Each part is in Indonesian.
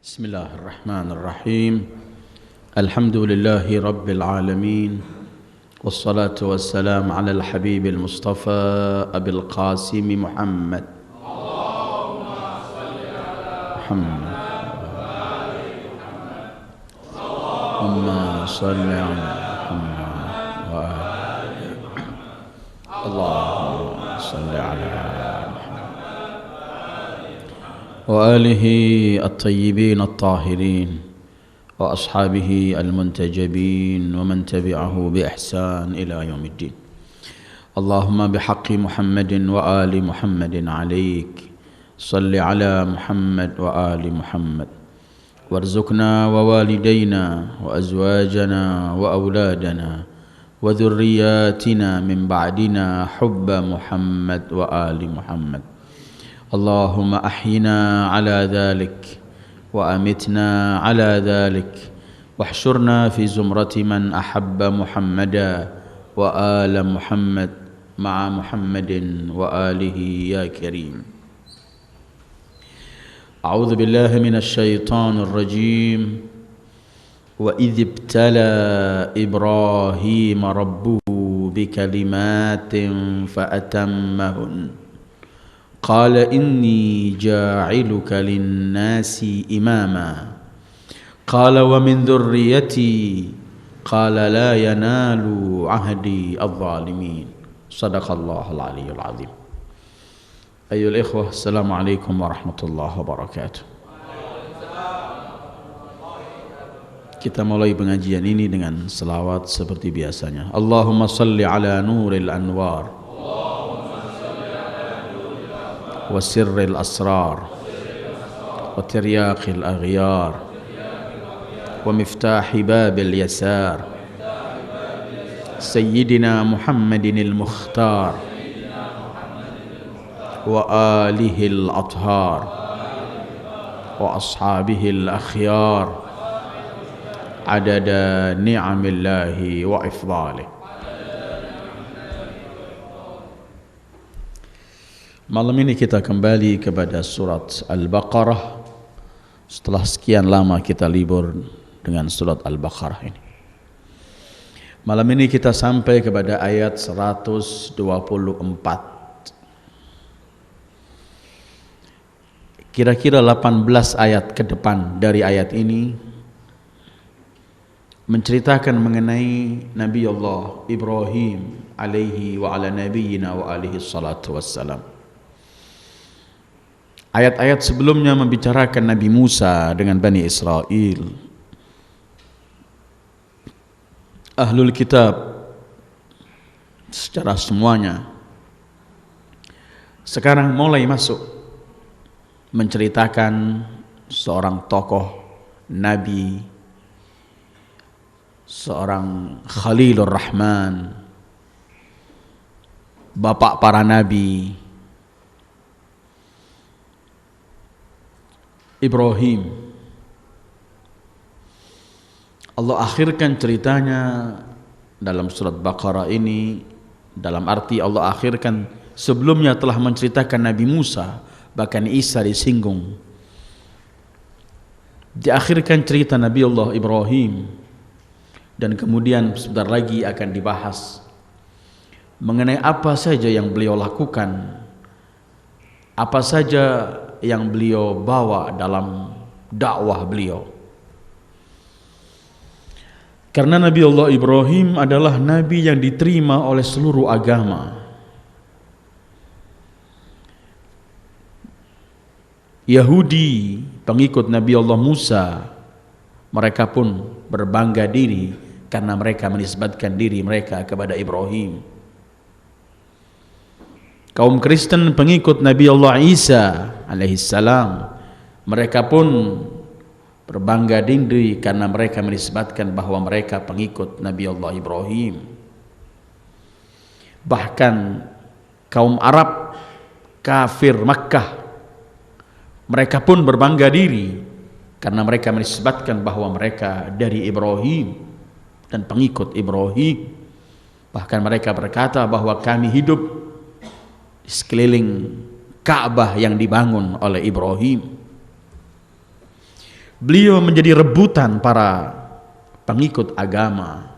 بسم الله الرحمن الرحيم الحمد لله رب العالمين والصلاة والسلام على الحبيب المصطفى أبي القاسم محمد اللهم صل على محمد اللهم صل على وآله الطيبين الطاهرين وأصحابه المنتجبين ومن تبعه بإحسان إلى يوم الدين. اللهم بحق محمد وآل محمد عليك صل على محمد وآل محمد وارزقنا ووالدينا وأزواجنا وأولادنا وذرياتنا من بعدنا حب محمد وآل محمد. اللهم أحينا على ذلك وأمتنا على ذلك واحشرنا في زمرة من أحب محمدا وآل محمد مع محمد وآله يا كريم. أعوذ بالله من الشيطان الرجيم. وإذ ابتلى إبراهيم ربه بكلمات فأتمهن قال إني جاعلك للناس إماما قال ومن ذريتي قال لا ينال عهدي الظالمين. صدق الله العلي العظيم. أيها الإخوة, السلام عليكم ورحمة الله وبركاته. Kita mulai pengajian ini dengan selawat seperti biasanya. Allahumma salli ala nuril anwar وسر الأسرار وترياق الأغيار ومفتاح باب اليسار سيدنا محمد المختار وآله الأطهار وأصحابه الأخيار عدد نعم الله وإفضاله. Malam ini kita kembali kepada surat Al-Baqarah setelah sekian lama kita libur dengan surat Al-Baqarah ini. Malam ini kita sampai kepada ayat 124. Kira-kira 18 ayat ke depan dari ayat ini menceritakan mengenai Nabi Allah Ibrahim alaihi wa ala nabiyyina wa alihi salatu wassalam. Ayat-ayat sebelumnya membicarakan Nabi Musa dengan Bani Israel, Ahlul Kitab secara semuanya. Sekarang mulai masuk menceritakan seorang tokoh Nabi, seorang Khalilur Rahman, bapak para Nabi, Ibrahim. Allah akhirkan ceritanya dalam surat Baqarah ini, dalam arti Allah akhirkan sebelumnya telah menceritakan Nabi Musa, bahkan Isa disinggung. Diakhirkan cerita Nabi Allah Ibrahim, dan kemudian sebentar lagi akan dibahas mengenai apa saja yang beliau lakukan, apa saja yang beliau bawa dalam dakwah beliau. Karena Nabi Allah Ibrahim adalah Nabi yang diterima oleh seluruh agama. Yahudi, pengikut Nabi Allah Musa, mereka pun berbangga diri karena mereka menisbatkan diri mereka kepada Ibrahim. Kaum Kristen pengikut Nabi Allah Isa alaihissalam, mereka pun berbangga diri karena mereka menisbatkan bahwa mereka pengikut Nabi Allah Ibrahim. Bahkan kaum Arab kafir Makkah, mereka pun berbangga diri karena mereka menisbatkan bahwa mereka dari Ibrahim dan pengikut Ibrahim. Bahkan mereka berkata bahwa kami hidup di sekeliling Ka'bah yang dibangun oleh Ibrahim. Beliau menjadi rebutan para pengikut agama.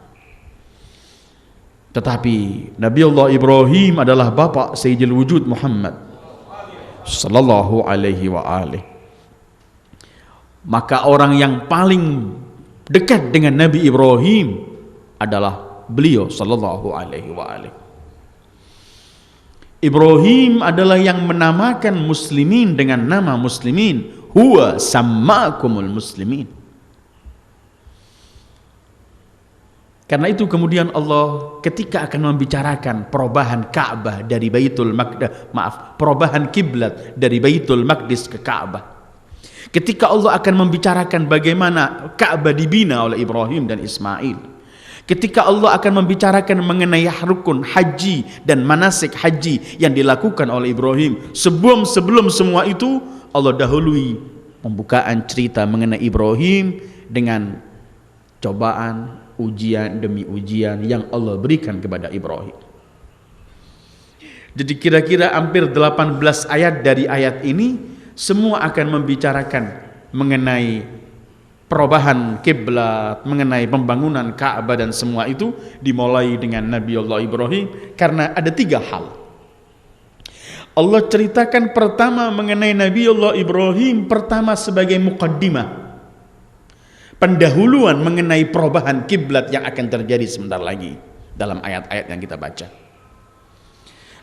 Tetapi Nabi Allah Ibrahim adalah bapak Sayyidil Wujud Muhammad sallallahu alaihi wa alihi. Maka orang yang paling dekat dengan Nabi Ibrahim adalah beliau sallallahu alaihi wa alihi. Ibrahim adalah yang menamakan muslimin dengan nama muslimin. Huwa sammakumul muslimin. Karena itu kemudian Allah ketika akan membicarakan perubahan Ka'bah dari Baitul Maqdis, perubahan kiblat dari Baitul Maqdis ke Ka'bah. Ketika Allah akan membicarakan bagaimana Ka'bah dibina oleh Ibrahim dan Ismail. Ketika Allah akan membicarakan mengenai rukun haji dan manasik haji yang dilakukan oleh Ibrahim. Sebelum semua itu, Allah dahului pembukaan cerita mengenai Ibrahim dengan cobaan, ujian demi ujian yang Allah berikan kepada Ibrahim. Jadi kira-kira hampir 18 ayat dari ayat ini semua akan membicarakan mengenai perubahan kiblat, mengenai pembangunan Ka'bah, dan semua itu dimulai dengan Nabi Allah Ibrahim karena ada 3 hal. Allah ceritakan pertama mengenai Nabi Allah Ibrahim pertama sebagai muqaddimah, pendahuluan mengenai perubahan kiblat yang akan terjadi sebentar lagi dalam ayat-ayat yang kita baca.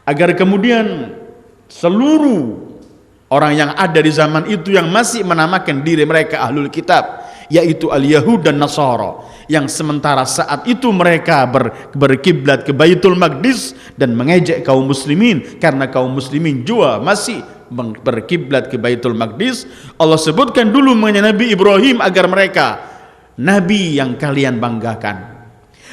Agar kemudian seluruh orang yang ada di zaman itu yang masih menamakan diri mereka ahlul kitab, yaitu al-Yahud dan Nasara, yang sementara saat itu mereka berkiblat ke Baitul Maqdis dan mengejek kaum muslimin karena kaum muslimin juga masih berkiblat ke Baitul Maqdis. Allah sebutkan dulu mengenai Nabi Ibrahim agar mereka, Nabi yang kalian banggakan,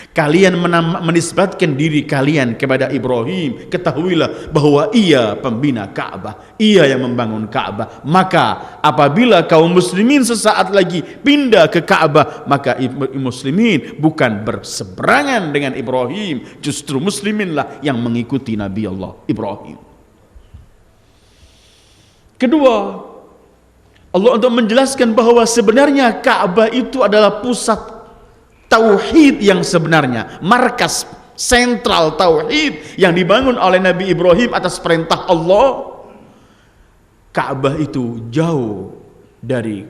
kalian menisbatkan diri kalian kepada Ibrahim, ketahuilah bahwa ia pembina Ka'bah, ia yang membangun Ka'bah. Maka apabila kaum muslimin sesaat lagi pindah ke Ka'bah, maka muslimin bukan berseberangan dengan Ibrahim, justru musliminlah yang mengikuti Nabi Allah Ibrahim. Kedua, Allah untuk menjelaskan bahwa sebenarnya Ka'bah itu adalah pusat tauhid yang sebenarnya, markas sentral tauhid yang dibangun oleh Nabi Ibrahim atas perintah Allah. Ka'bah itu jauh dari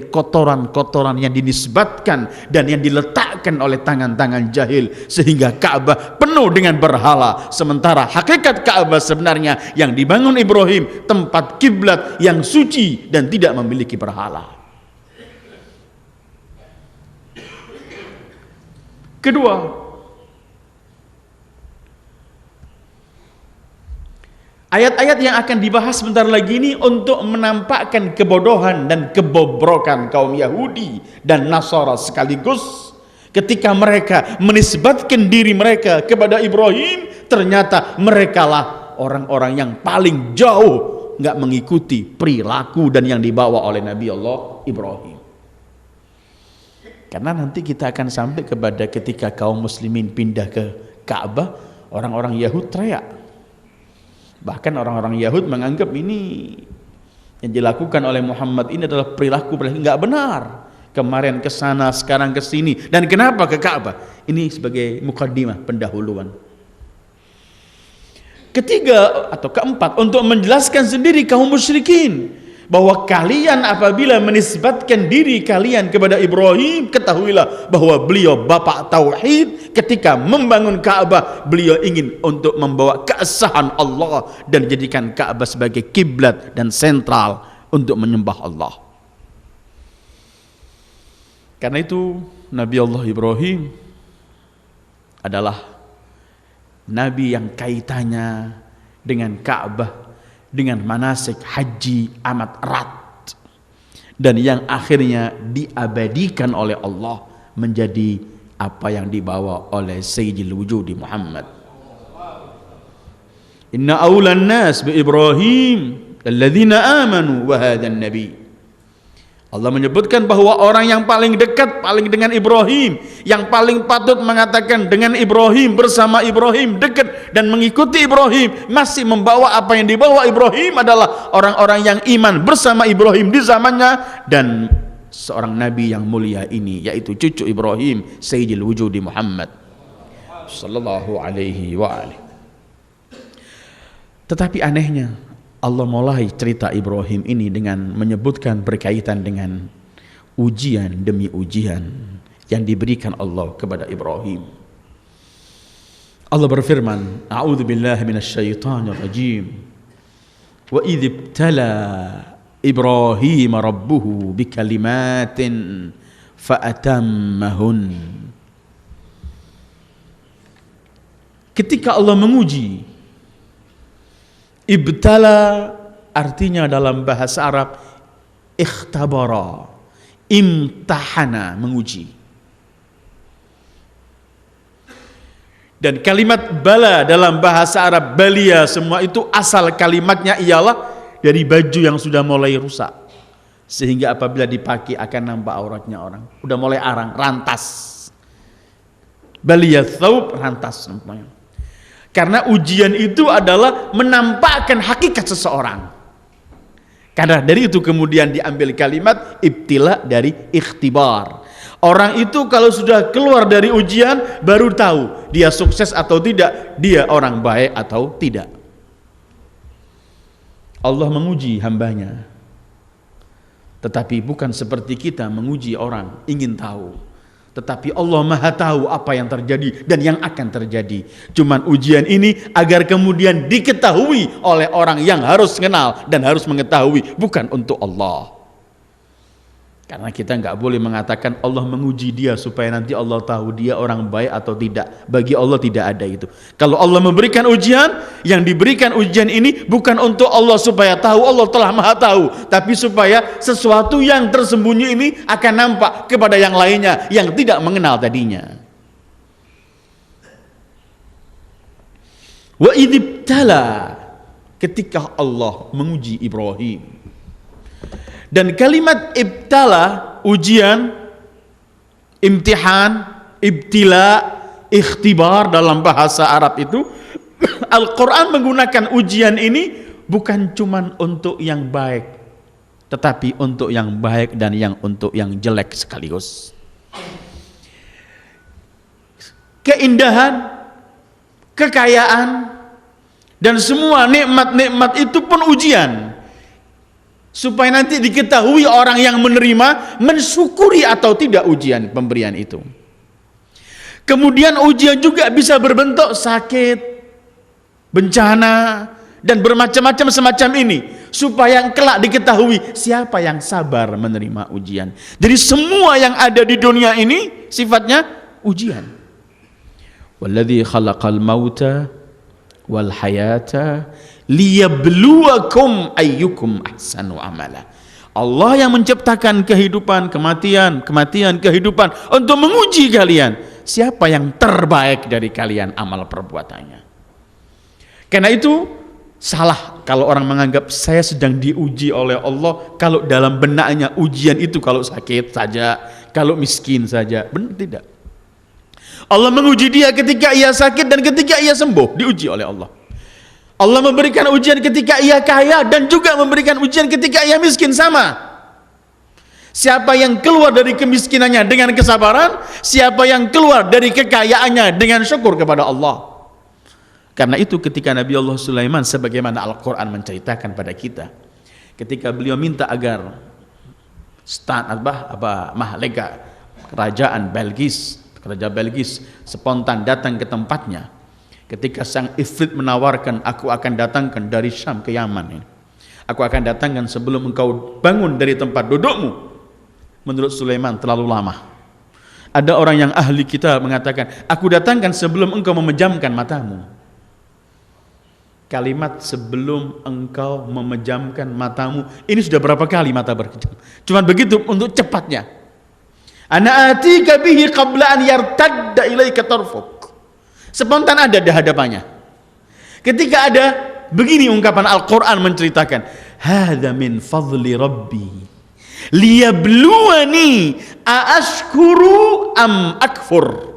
kotoran-kotoran yang dinisbatkan dan yang diletakkan oleh tangan-tangan jahil, sehingga Ka'bah penuh dengan berhala. Sementara hakikat Ka'bah sebenarnya yang dibangun Ibrahim, tempat kiblat yang suci dan tidak memiliki berhala. Kedua, ayat-ayat yang akan dibahas sebentar lagi ini untuk menampakkan kebodohan dan kebobrokan kaum Yahudi dan Nasara sekaligus. Ketika mereka menisbatkan diri mereka kepada Ibrahim, ternyata merekalah orang-orang yang paling jauh nggak mengikuti perilaku dan yang dibawa oleh Nabi Allah Ibrahim. Karena nanti kita akan sampai kepada ketika kaum muslimin pindah ke Ka'bah, orang-orang Yahud teriak. Bahkan orang-orang Yahud menganggap ini yang dilakukan oleh Muhammad ini adalah perilaku nggak benar. Kemarin ke sana, sekarang ke sini, dan kenapa ke Ka'bah? Ini sebagai mukaddimah, pendahuluan. Ketiga atau keempat, untuk menjelaskan sendiri kaum musyrikin bahwa kalian apabila menisbatkan diri kalian kepada Ibrahim, ketahuilah bahwa beliau bapak tauhid. Ketika membangun Ka'bah, beliau ingin untuk membawa keesahan Allah dan jadikan Ka'bah sebagai kiblat dan sentral untuk menyembah Allah. Karena itu Nabi Allah Ibrahim adalah nabi yang kaitannya dengan Ka'bah, dengan manasik haji amat erat, dan yang akhirnya diabadikan oleh Allah menjadi apa yang dibawa oleh Sayyidil Wujudi Muhammad. Inna awlan nas bi Ibrahim alladzina amanu wa hadzal nabi. Allah menyebutkan bahwa orang yang paling dekat paling dengan Ibrahim, yang paling patut mengatakan dengan Ibrahim, bersama Ibrahim, dekat dan mengikuti Ibrahim, masih membawa apa yang dibawa Ibrahim adalah orang-orang yang iman bersama Ibrahim di zamannya, dan seorang nabi yang mulia ini yaitu cucu Ibrahim, Sayyidil Wujudi Muhammad sallallahu alaihi wa alihi. Tetapi anehnya Allah mulai cerita Ibrahim ini dengan menyebutkan berkaitan dengan ujian demi ujian yang diberikan Allah kepada Ibrahim. Allah berfirman, A'udzu billahi minasyaitonir rajim. Wa idz ibtala Ibrahim rabbuhu bikalimatin fa'atammahun. Ketika Allah menguji, ibtala artinya dalam bahasa Arab ikhtabara, imtahana, menguji. Dan kalimat bala dalam bahasa Arab, balia, semua itu asal kalimatnya ialah dari baju yang sudah mulai rusak, sehingga apabila dipakai akan nampak auratnya orang, udah mulai arang, rantas. Balia thawb, rantas namanya. Karena ujian itu adalah menampakkan hakikat seseorang. Karena dari itu kemudian diambil kalimat ibtila dari ikhtibar. Orang itu kalau sudah keluar dari ujian baru tahu dia sukses atau tidak, dia orang baik atau tidak. Allah menguji hambanya, tetapi bukan seperti kita menguji orang ingin tahu. Tetapi Allah Maha tahu apa yang terjadi dan yang akan terjadi. Cuman ujian ini agar kemudian diketahui oleh orang yang harus kenal dan harus mengetahui, bukan untuk Allah. Karena kita nggak boleh mengatakan Allah menguji dia supaya nanti Allah tahu dia orang baik atau tidak. Bagi Allah tidak ada itu. Kalau Allah memberikan ujian, yang diberikan ujian ini bukan untuk Allah supaya tahu Allah telah Maha tahu, tapi supaya sesuatu yang tersembunyi ini akan nampak kepada yang lainnya yang tidak mengenal tadinya. Wa idzibtala, ketika Allah menguji Ibrahim. Dan kalimat ibtala, ujian, imtihan, ibtila, ikhtibar dalam bahasa Arab itu, Al-Quran menggunakan ujian ini bukan cuma untuk yang baik, tetapi untuk yang baik dan untuk yang jelek sekaligus. Keindahan, kekayaan, dan semua nikmat-nikmat itu pun ujian. Supaya nanti diketahui orang yang menerima mensyukuri atau tidak ujian pemberian itu. Kemudian ujian juga bisa berbentuk sakit, bencana, dan bermacam-macam semacam ini, supaya kelak diketahui siapa yang sabar menerima ujian. Jadi semua yang ada di dunia ini sifatnya ujian. Walladzi khalaqal mauta wal hayata liyabluwakum ayyukum ahsanu amala. Allah yang menciptakan kehidupan, kematian, kehidupan untuk menguji kalian siapa yang terbaik dari kalian amal perbuatannya. Karena itu salah kalau orang menganggap saya sedang diuji oleh Allah kalau dalam benaknya ujian itu kalau sakit saja, kalau miskin saja. Benar tidak? Allah menguji dia ketika ia sakit dan ketika ia sembuh, diuji oleh Allah. Allah memberikan ujian ketika ia kaya dan juga memberikan ujian ketika ia miskin, sama. Siapa yang keluar dari kemiskinannya dengan kesabaran, siapa yang keluar dari kekayaannya dengan syukur kepada Allah. Karena itu ketika Nabi Allah Sulaiman, sebagaimana Al-Quran menceritakan pada kita, ketika beliau minta agar mahlega kerajaan Belgis, Raja Belgis spontan datang ke tempatnya. Ketika sang Ifrit menawarkan, aku akan datangkan dari Syam ke Yaman ini. Aku akan datangkan sebelum engkau bangun dari tempat dudukmu. Menurut Sulaiman terlalu lama. Ada orang yang ahli kita mengatakan, aku datangkan sebelum engkau memejamkan matamu. Kalimat sebelum engkau memejamkan matamu, ini sudah berapa kali mata berkejam. Cuma begitu untuk cepatnya. Ana atika bihi qabla an yartadda ilaika tarfuk. Spontan ada di hadapannya. Ketika ada begini ungkapan Al-Quran menceritakan, hadza min fadli rabbi Liyabluwani aashkuru am akfur.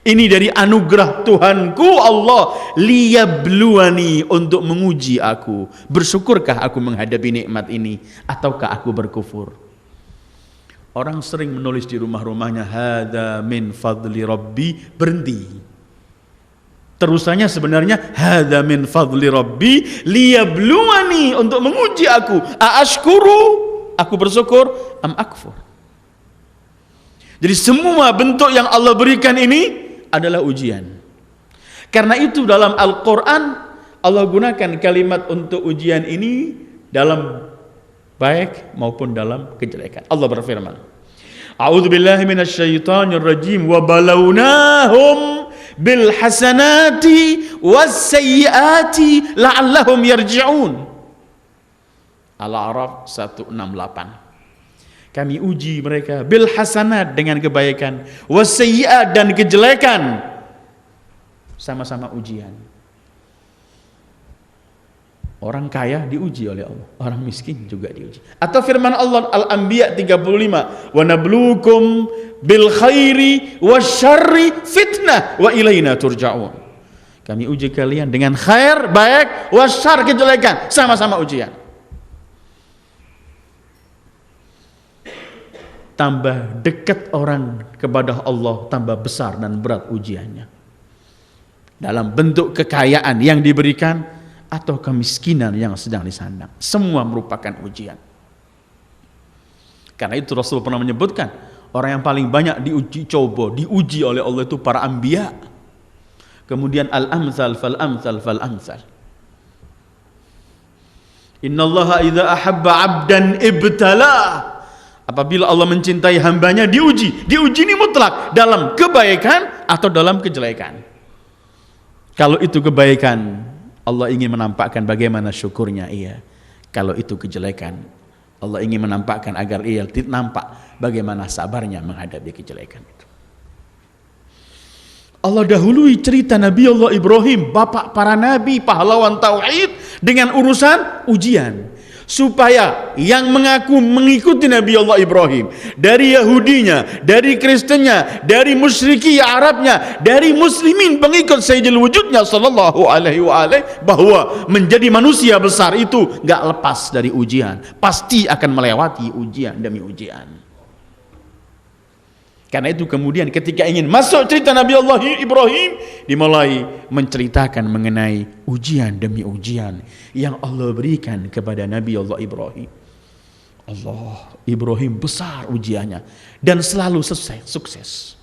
Ini dari anugerah Tuhanku Allah, liyabluwani, untuk menguji aku. Bersyukurkah aku menghadapi nikmat ini ataukah aku berkufur? Orang sering menulis di rumah-rumahnya hada min fadli rabbi, berhenti. Terusannya sebenarnya hada min fadli rabbi liyabluwani, untuk menguji aku. Aashkuru, aku bersyukur, am akfur. Jadi semua bentuk yang Allah berikan ini adalah ujian. Karena itu dalam Al-Quran Allah gunakan kalimat untuk ujian ini dalam baik maupun dalam kejelekan. Allah berfirman, A'udzubillahi minasyaitonirrajim, wa balawnahum bil hasanati was sayyiati la'allahum yarji'un. Al-A'raf 168. Kami uji mereka bil hasanat, dengan kebaikan, wasayyi'at, dan kejelekan. Sama-sama ujian. Orang kaya diuji oleh Allah, orang miskin juga diuji. Atau firman Allah Al-Anbiya 35, wa nabluukum bil khairi wasyarri fitnah wa ilaina turja'un. Kami uji kalian dengan khair, baik, wasyarr, kejelekan, sama-sama ujian. Tambah dekat orang kepada Allah, tambah besar dan berat ujiannya. Dalam bentuk kekayaan yang diberikan atau kemiskinan yang sedang disandang, semua merupakan ujian. Karena itu Rasul pernah menyebutkan, orang yang paling banyak diuji oleh Allah itu para anbiya. Kemudian al-amthal fal-amthal fal-amthal. Innallaha idza ahabba 'abdan ibtalah. Apabila Allah mencintai hambanya, diuji. Diuji ini mutlak, dalam kebaikan atau dalam kejelekan. Kalau itu kebaikan, Allah ingin menampakkan bagaimana syukurnya, iya. Kalau itu kejelekan, Allah ingin menampakkan agar ia nampak bagaimana sabarnya menghadapi kejelekan itu. Allah dahului cerita Nabi Allah Ibrahim, bapak para nabi, pahlawan tauhid, dengan urusan ujian. Supaya yang mengaku mengikuti Nabi Allah Ibrahim, dari Yahudinya, dari Kristennya, dari musyriki Arabnya, dari muslimin pengikut Sayyidil Wujudnya sallallahu alaihi wa alihi, bahwa menjadi manusia besar itu gak lepas dari ujian, pasti akan melewati ujian demi ujian. Karena itu kemudian ketika ingin masuk cerita Nabi Allah Ibrahim, dimulai menceritakan mengenai ujian demi ujian yang Allah berikan kepada Nabi Allah Ibrahim. Ibrahim besar ujiannya dan selalu sukses.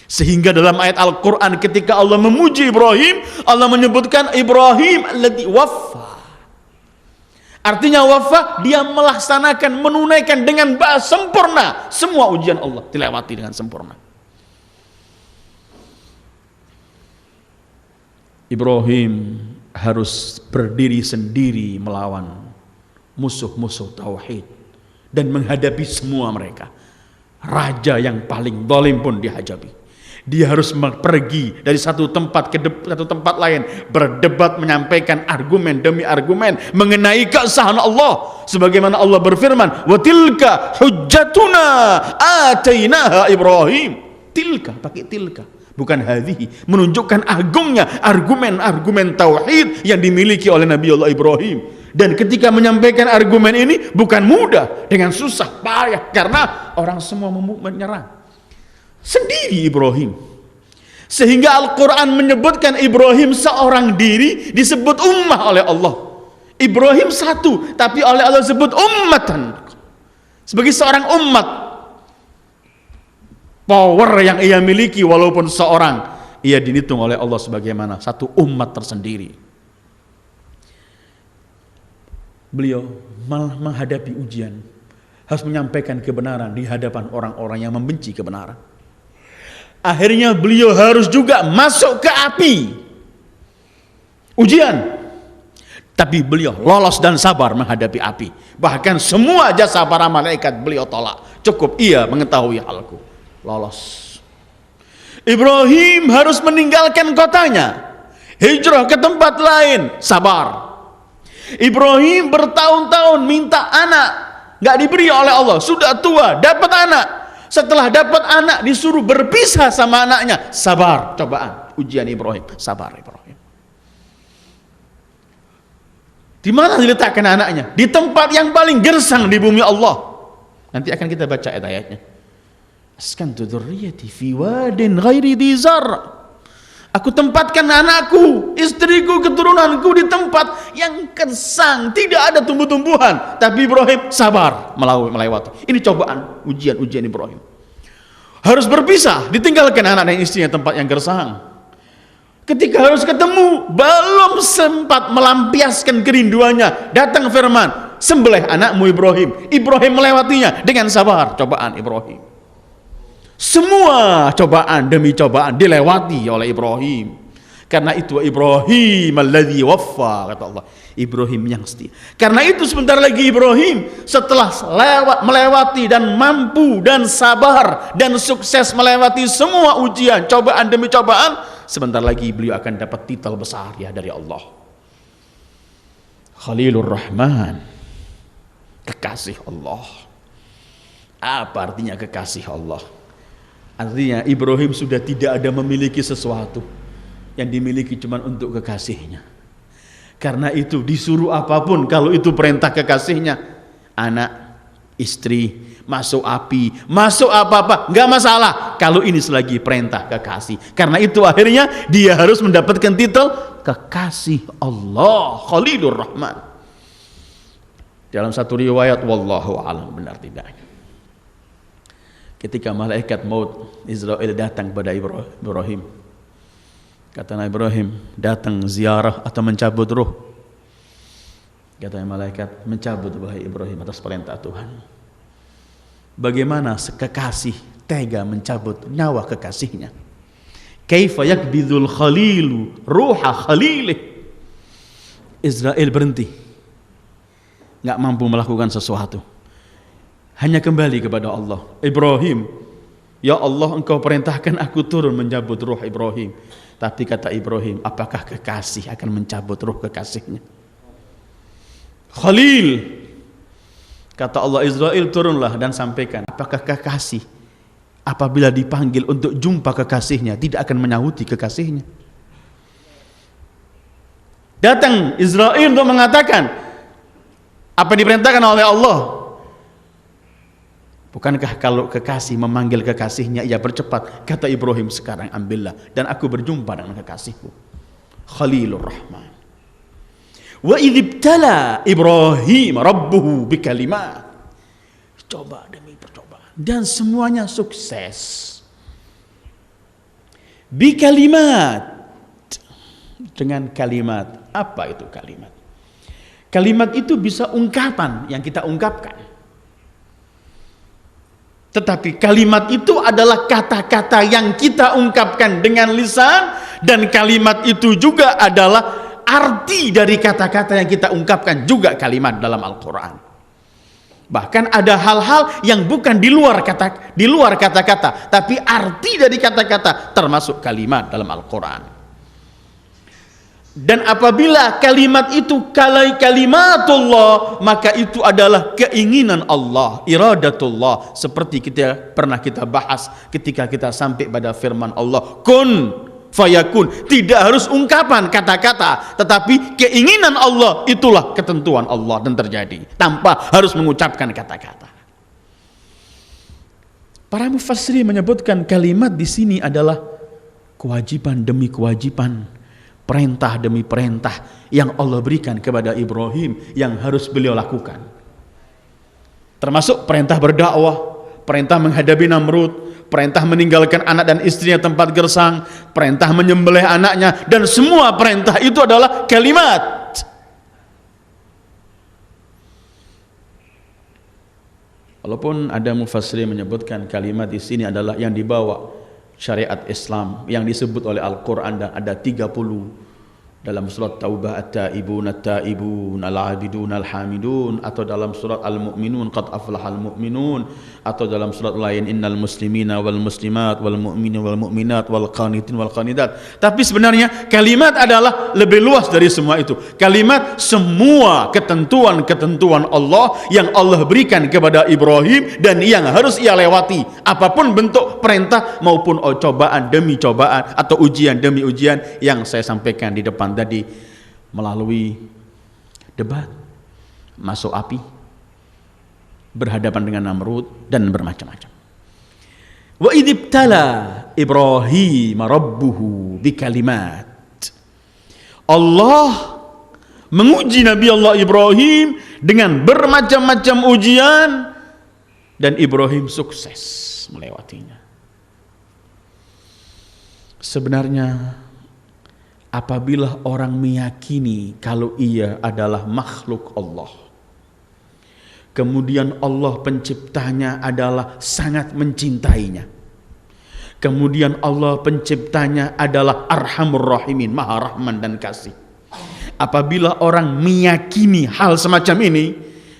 Sehingga dalam ayat Al-Quran ketika Allah memuji Ibrahim, Allah menyebutkan Ibrahim alladzi waffa. Artinya wafah, dia melaksanakan, menunaikan dengan sempurna semua ujian Allah, dilewati dengan sempurna. Ibrahim harus berdiri sendiri melawan musuh-musuh tauhid dan menghadapi semua mereka. Raja yang paling zalim pun dihadapi. Dia harus pergi dari satu tempat ke satu tempat lain, berdebat, menyampaikan argumen demi argumen mengenai keasahan Allah, sebagaimana Allah berfirman, wa tilka hujjatuna atainaha Ibrahim. Tilka, pakai tilka, bukan hadhihi, menunjukkan agungnya argumen-argumen tauhid yang dimiliki oleh Nabi Allah Ibrahim. Dan ketika menyampaikan argumen ini bukan mudah, dengan susah payah, karena orang semua menyerang. Sendiri Ibrahim. Sehingga Al-Quran menyebutkan Ibrahim seorang diri disebut ummah oleh Allah. Ibrahim satu, tapi oleh Allah disebut ummatan, sebagai seorang umat. Power yang ia miliki, walaupun seorang, ia dihitung oleh Allah sebagaimana satu umat tersendiri. Beliau malah menghadapi ujian, harus menyampaikan kebenaran di hadapan orang-orang yang membenci kebenaran. Akhirnya beliau harus juga masuk ke api, ujian, tapi beliau lolos dan sabar menghadapi api. Bahkan semua jasa para malaikat beliau tolak, cukup ia mengetahui halku, lolos. Ibrahim harus meninggalkan kotanya, hijrah ke tempat lain, sabar. Ibrahim bertahun-tahun minta anak, nggak diberi oleh Allah, sudah tua, dapat anak. Setelah dapat anak disuruh berpisah sama anaknya. Sabar, cobaan, ujian Ibrahim. Sabar Ibrahim. Di mana diletakkan anaknya? Di tempat yang paling gersang di bumi Allah. Nanti akan kita baca ayat-ayatnya. Askantu dzurriyyati fi wadin ghairi dzi zar'. Aku tempatkan anakku, istriku, keturunanku di tempat yang gersang, tidak ada tumbuh-tumbuhan. Tapi Ibrahim sabar melewati. Ini cobaan, ujian Ibrahim. Harus berpisah, ditinggalkan anak dan istrinya tempat yang gersang. Ketika harus ketemu, belum sempat melampiaskan kerinduannya, datang firman, sembelih anakmu Ibrahim. Ibrahim melewatinya dengan sabar, cobaan Ibrahim. Semua cobaan demi cobaan dilewati oleh Ibrahim. Karena itu Ibrahim alladzi waffa, kata Allah. Ibrahim yang setia. Karena itu sebentar lagi Ibrahim setelah melewati dan mampu dan sabar dan sukses melewati semua ujian, cobaan demi cobaan, sebentar lagi beliau akan dapat titel besar ya dari Allah. Khalilur Rahman, kekasih Allah. Apa artinya kekasih Allah? Artinya Ibrahim sudah tidak ada memiliki sesuatu yang dimiliki cuma untuk kekasihnya. Karena itu disuruh apapun, kalau itu perintah kekasihnya, anak, istri, masuk api, masuk apa-apa, nggak masalah kalau ini selagi perintah kekasih. Karena itu akhirnya dia harus mendapatkan titel kekasih Allah, Khalilur Rahman. Dalam satu riwayat, wallahu a'lam benar tidaknya, ketika malaikat maut Israel datang kepada Ibrahim, kata Nabi Ibrahim, datang ziarah atau mencabut ruh? Kata malaikat, mencabut wahai Ibrahim atas perintah Tuhan. Bagaimana kekasih tega mencabut nyawa kekasihnya? Kaifa yakbidul khalilu ruha khalilih? Israel berhenti, nggak mampu melakukan sesuatu, hanya kembali kepada Allah. Ibrahim, ya Allah, engkau perintahkan aku turun mencabut ruh Ibrahim. Tapi kata Ibrahim, apakah kekasih akan mencabut ruh kekasihnya? Khalil, kata Allah, Israel turunlah dan sampaikan, apakah kekasih apabila dipanggil untuk jumpa kekasihnya tidak akan menyahuti kekasihnya? Datang Israel untuk mengatakan apa diperintahkan oleh Allah. Bukankah kalau kekasih memanggil kekasihnya ia bercepat? Kata Ibrahim, sekarang ambillah dan aku berjumpa dengan kekasihku. Khalilur Rahman. Wa idzibtala Ibrahim rabbuhu bikalimat. Coba demi percobaan dan semuanya sukses. Bikalimat, dengan kalimat. Apa itu kalimat? Kalimat itu bisa ungkapan yang kita ungkapkan. Tetapi kalimat itu adalah kata-kata yang kita ungkapkan dengan lisan, dan kalimat itu juga adalah arti dari kata-kata yang kita ungkapkan juga kalimat dalam Al-Quran. Bahkan ada hal-hal yang bukan di luar kata-kata, tapi arti dari kata-kata termasuk kalimat dalam Al-Quran. Dan apabila kalimat itu kalimatullah, maka itu adalah keinginan Allah, iradatullah, seperti pernah kita bahas ketika kita sampai pada firman Allah, kun fayakun. Tidak harus ungkapan kata-kata, tetapi keinginan Allah, itulah ketentuan Allah dan terjadi tanpa harus mengucapkan kata-kata. Para mufassirin menyebutkan kalimat di sini adalah kewajiban demi kewajiban, perintah demi perintah yang Allah berikan kepada Ibrahim yang harus beliau lakukan. Termasuk perintah berdakwah, perintah menghadapi Namrud, perintah meninggalkan anak dan istrinya tempat gersang, perintah menyembelih anaknya, dan semua perintah itu adalah kalimat. Walaupun ada mufassirin menyebutkan kalimat di sini adalah yang dibawa syariat Islam yang disebut oleh Al-Quran, dan ada 30 dalam surat Taubah at-taibun at-taibun al-abidun al-hamidun, atau dalam surat al-mu'minun qad aflahal mu'minun, atau dalam surat lain innal muslimina wal muslimat wal mu'minin wal mu'minat wal qanitin wal qanidat. Tapi sebenarnya kalimat adalah lebih luas dari semua itu. Kalimat semua ketentuan-ketentuan Allah yang Allah berikan kepada Ibrahim dan yang harus ia lewati, apapun bentuk perintah maupun cobaan demi cobaan atau ujian demi ujian yang saya sampaikan di depan tadi, melalui debat, masuk api, berhadapan dengan Namrud dan bermacam-macam. Wa idibtala Ibrahim rabbuhu bikalimat. Allah menguji Nabi Allah Ibrahim dengan bermacam-macam ujian dan Ibrahim sukses melewatinya. Sebenarnya apabila orang meyakini kalau ia adalah makhluk Allah, kemudian Allah penciptanya adalah sangat mencintainya, kemudian Allah penciptanya adalah Arhamur Rahimin, Maha Rahman dan Kasih, apabila orang meyakini hal semacam ini,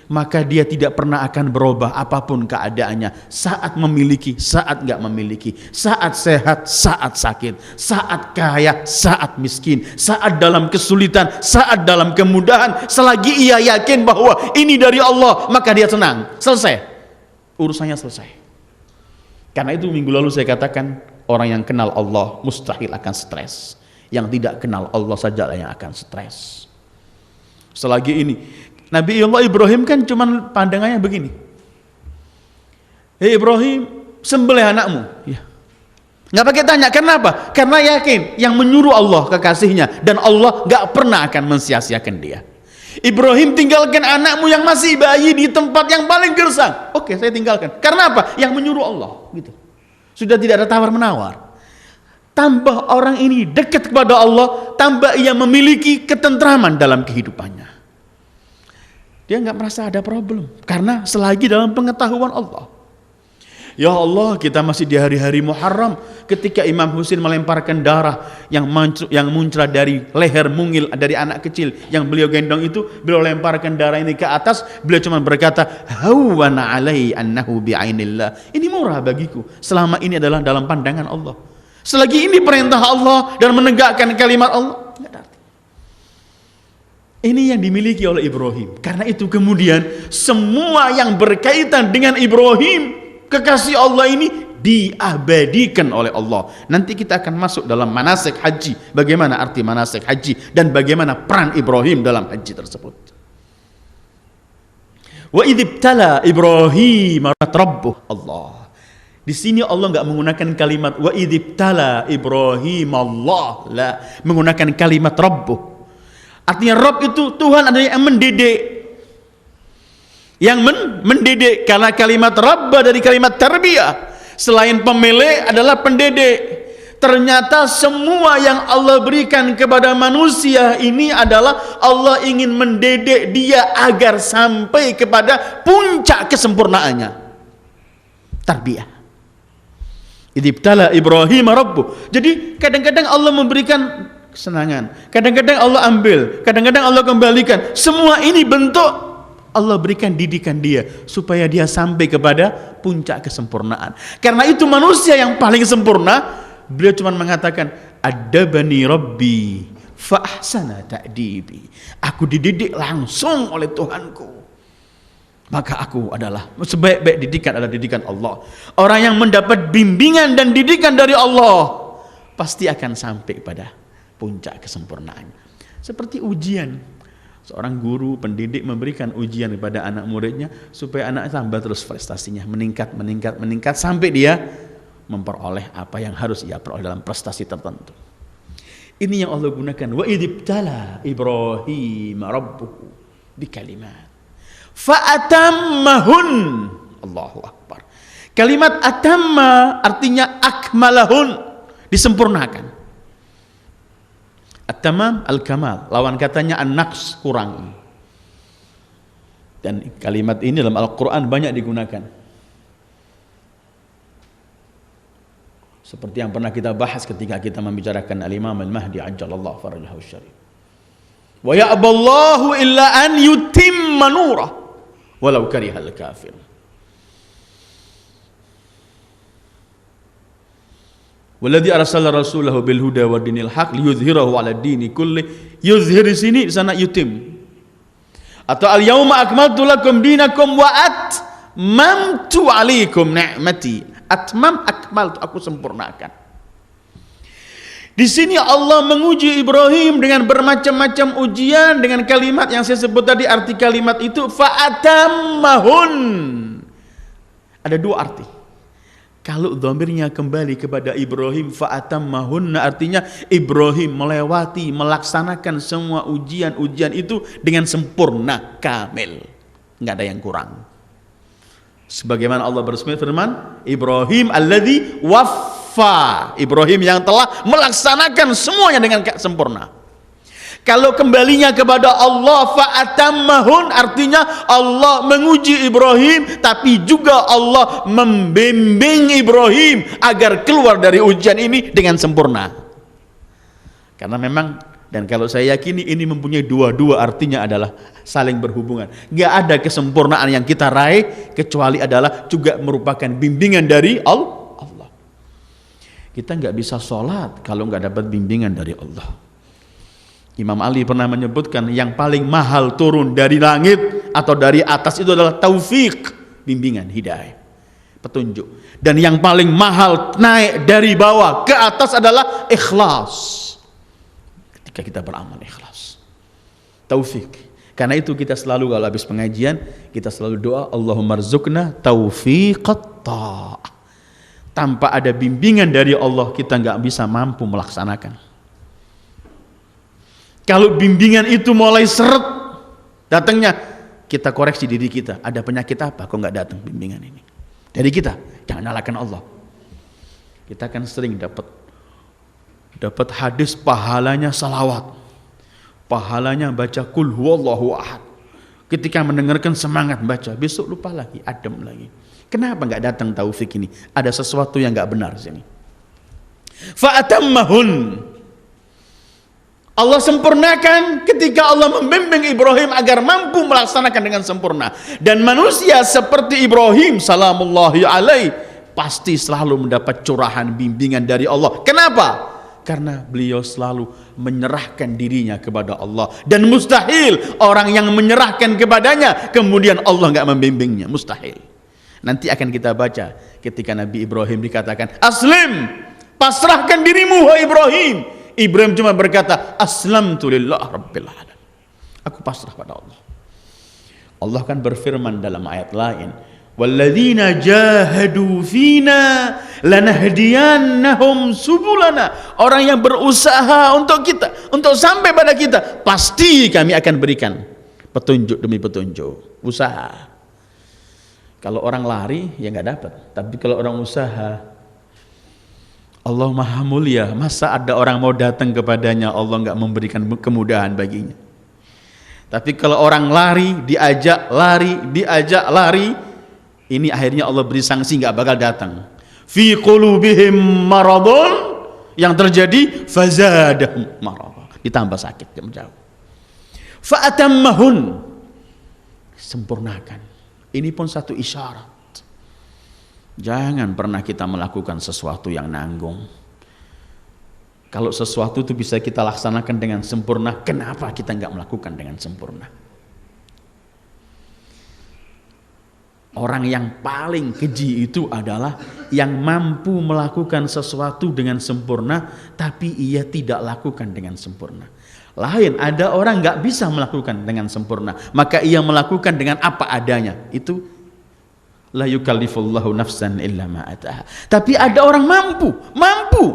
maka dia tidak pernah akan berubah apapun keadaannya, saat memiliki, saat gak memiliki, saat sehat, saat sakit, saat kaya, saat miskin, saat dalam kesulitan, saat dalam kemudahan. Selagi ia yakin bahwa ini dari Allah, maka dia senang. Selesai, urusannya selesai. Karena itu minggu lalu saya katakan, orang yang kenal Allah mustahil akan stres. Yang tidak kenal Allah sajalah yang akan stres. Selagi ini Nabi Allah Ibrahim kan cuman pandangannya begini, hei Ibrahim, sembelih anakmu. Ya. Nggak pakai tanya, kenapa? Karena yakin yang menyuruh Allah kekasihnya, dan Allah nggak pernah akan mensia-siakan dia. Ibrahim, tinggalkan anakmu yang masih bayi di tempat yang paling gersang. Oke, saya tinggalkan. Karena apa? Yang menyuruh Allah. Gitu. Sudah tidak ada tawar-menawar. Tambah orang ini dekat kepada Allah, tambah ia memiliki ketentraman dalam kehidupannya. Dia nggak merasa ada problem, karena selagi dalam pengetahuan Allah. Ya Allah, kita masih di hari-hari Muharram, ketika Imam Husain melemparkan darah yang muncrat dari leher mungil dari anak kecil yang beliau gendong itu, beliau lemparkan darah ini ke atas, beliau cuma berkata, hawwana alai annahu bi'ainillah. Ini murah bagiku, selama ini adalah dalam pandangan Allah. Selagi ini perintah Allah dan menegakkan kalimat Allah, nggak ada arti. Ini yang dimiliki oleh Ibrahim. Karena itu kemudian semua yang berkaitan dengan Ibrahim, kekasih Allah ini, diabadikan oleh Allah. Nanti kita akan masuk dalam manasik haji, bagaimana arti manasik haji dan bagaimana peran Ibrahim dalam haji tersebut. Wa idzibtala Ibrahim rabbuh. Allah. Di sini Allah enggak menggunakan kalimat wa idzibtala Ibrahim Allah, la, menggunakan kalimat rabbuh. Artinya Rabb itu Tuhan adalah yang mendidik, yang mendidik, karena kalimat Rabba dari kalimat tarbiyah. Selain pemilik adalah pendidik. Ternyata semua yang Allah berikan kepada manusia ini adalah Allah ingin mendidik dia agar sampai kepada puncak kesempurnaannya. Tarbiyah. Idzibtala Ibrahim rabbuh. Jadi kadang-kadang Allah memberikan kesenangan, kadang-kadang Allah ambil, kadang-kadang Allah kembalikan. Semua ini bentuk Allah berikan didikan dia supaya dia sampai kepada puncak kesempurnaan. Karena itu manusia yang paling sempurna, beliau cuma mengatakan adabani rabbi fa ahsana ta'dibi. Aku dididik langsung oleh Tuhanku, maka aku adalah sebaik-baik didikan adalah didikan Allah. Orang yang mendapat bimbingan dan didikan dari Allah pasti akan sampai pada puncak kesempurnaan. Seperti ujian, seorang guru pendidik memberikan ujian kepada anak muridnya supaya anak tambah terus prestasinya, meningkat sampai dia memperoleh apa yang harus ia peroleh dalam prestasi tertentu. Ini yang Allah gunakan, wa idzibtala Ibrahim rabbuhu bikalimat fa'atammahun. Allahu akbar. Kalimat atamma artinya akmalahun, disempurnakan. At-tamam al-kamal, lawan katanya an-naqs, kurang. Dan kalimat ini dalam Al-Quran banyak digunakan. Seperti yang pernah kita bahas ketika kita membicarakan Al-Imam Al-Mahdi ajjalallahu farajahu syarif. Wa ya'ballahu illa an yutimma nurah walau karihal kafir. Walladzi arsala rasulahu bil huda wa dinil haq liyudhhirahu 'ala dini kulli. Yuzhir di sini, sana yutim. Atau al yauma akmaltu lakum dinakum wa atmamtu 'alaikum ni'mati. Akmaltu, aku sempurnakan. Di sini Allah menguji Ibrahim dengan bermacam-macam ujian dengan kalimat yang saya sebut tadi. Arti kalimat itu fa'atammahun. Ada dua arti. Kalau dhamirnya kembali kepada Ibrahim, fa'atammahun, artinya Ibrahim melewati, melaksanakan semua ujian-ujian itu dengan sempurna, kamil, nggak ada yang kurang. Sebagaimana Allah berfirman, Ibrahim alladzi Ibrahim yang telah melaksanakan semuanya dengan sempurna. Kalau kembalinya kepada Allah, fa'atammahun, artinya Allah menguji Ibrahim, tapi juga Allah membimbing Ibrahim agar keluar dari ujian ini dengan sempurna. Karena memang, dan kalau saya yakini ini mempunyai dua artinya adalah saling berhubungan. Gak ada kesempurnaan yang kita raih kecuali adalah juga merupakan bimbingan dari Allah. Kita nggak bisa sholat kalau nggak dapat bimbingan dari Allah. Imam Ali pernah menyebutkan yang paling mahal turun dari langit atau dari atas itu adalah taufik, bimbingan, hidayah, petunjuk. Dan yang paling mahal naik dari bawah ke atas adalah ikhlas. Ketika kita beramal ikhlas, taufik. Karena itu kita selalu kalau habis pengajian kita selalu doa, Allahumma rzuqna taufiqat ta'ah. Tanpa ada bimbingan dari Allah kita nggak bisa mampu melaksanakan. Kalau bimbingan itu mulai seret datangnya, kita koreksi diri kita, ada penyakit apa kok nggak datang bimbingan ini dari kita. Jangan nyalakan Allah. Kita kan sering dapat hadis pahalanya salawat, pahalanya baca kul huwallahu ahad. Ketika mendengarkan semangat baca, besok lupa lagi, adem lagi. Kenapa nggak datang taufik ini? Ada sesuatu yang nggak benar sini. Fa'atammahun. Allah sempurnakan ketika Allah membimbing Ibrahim agar mampu melaksanakan dengan sempurna. Dan manusia seperti Ibrahim salamullahi alaih pasti selalu mendapat curahan bimbingan dari Allah. Kenapa? Karena beliau selalu menyerahkan dirinya kepada Allah. Dan mustahil orang yang menyerahkan kepadanya kemudian Allah nggak membimbingnya. Mustahil. Nanti akan kita baca ketika Nabi Ibrahim dikatakan aslim, pasrahkan dirimu wahai Ibrahim. Ibrahim cuma berkata aslamtu lillah rabbil alamin, aku pasrah pada Allah. Allah kan berfirman dalam ayat lain, walladzina jahadu fina lanahdiyannahum subulana. Orang yang berusaha untuk kita, untuk sampai pada kita, pasti kami akan berikan petunjuk demi petunjuk. Usaha. Kalau orang lari ya nggak dapat, tapi kalau orang usaha, Allah Maha Mulia, masa ada orang mau datang kepadanya Allah nggak memberikan kemudahan baginya. Tapi kalau orang lari, diajak lari, ini akhirnya Allah beri sanksi, nggak bakal datang. Fi qulubihim maradun, yang terjadi fazadahum maradun, ditambah sakit, jauh. Fa'atammahun, sempurnakan. Ini pun satu isyarat. Jangan pernah kita melakukan sesuatu yang nanggung. Kalau sesuatu itu bisa kita laksanakan dengan sempurna, kenapa kita nggak melakukan dengan sempurna? Orang yang paling keji itu adalah yang mampu melakukan sesuatu dengan sempurna, tapi ia tidak lakukan dengan sempurna. Lain, ada orang nggak bisa melakukan dengan sempurna, maka ia melakukan dengan apa adanya. Itu la yukallifullahu nafsan illa ma ataha. Tapi ada orang mampu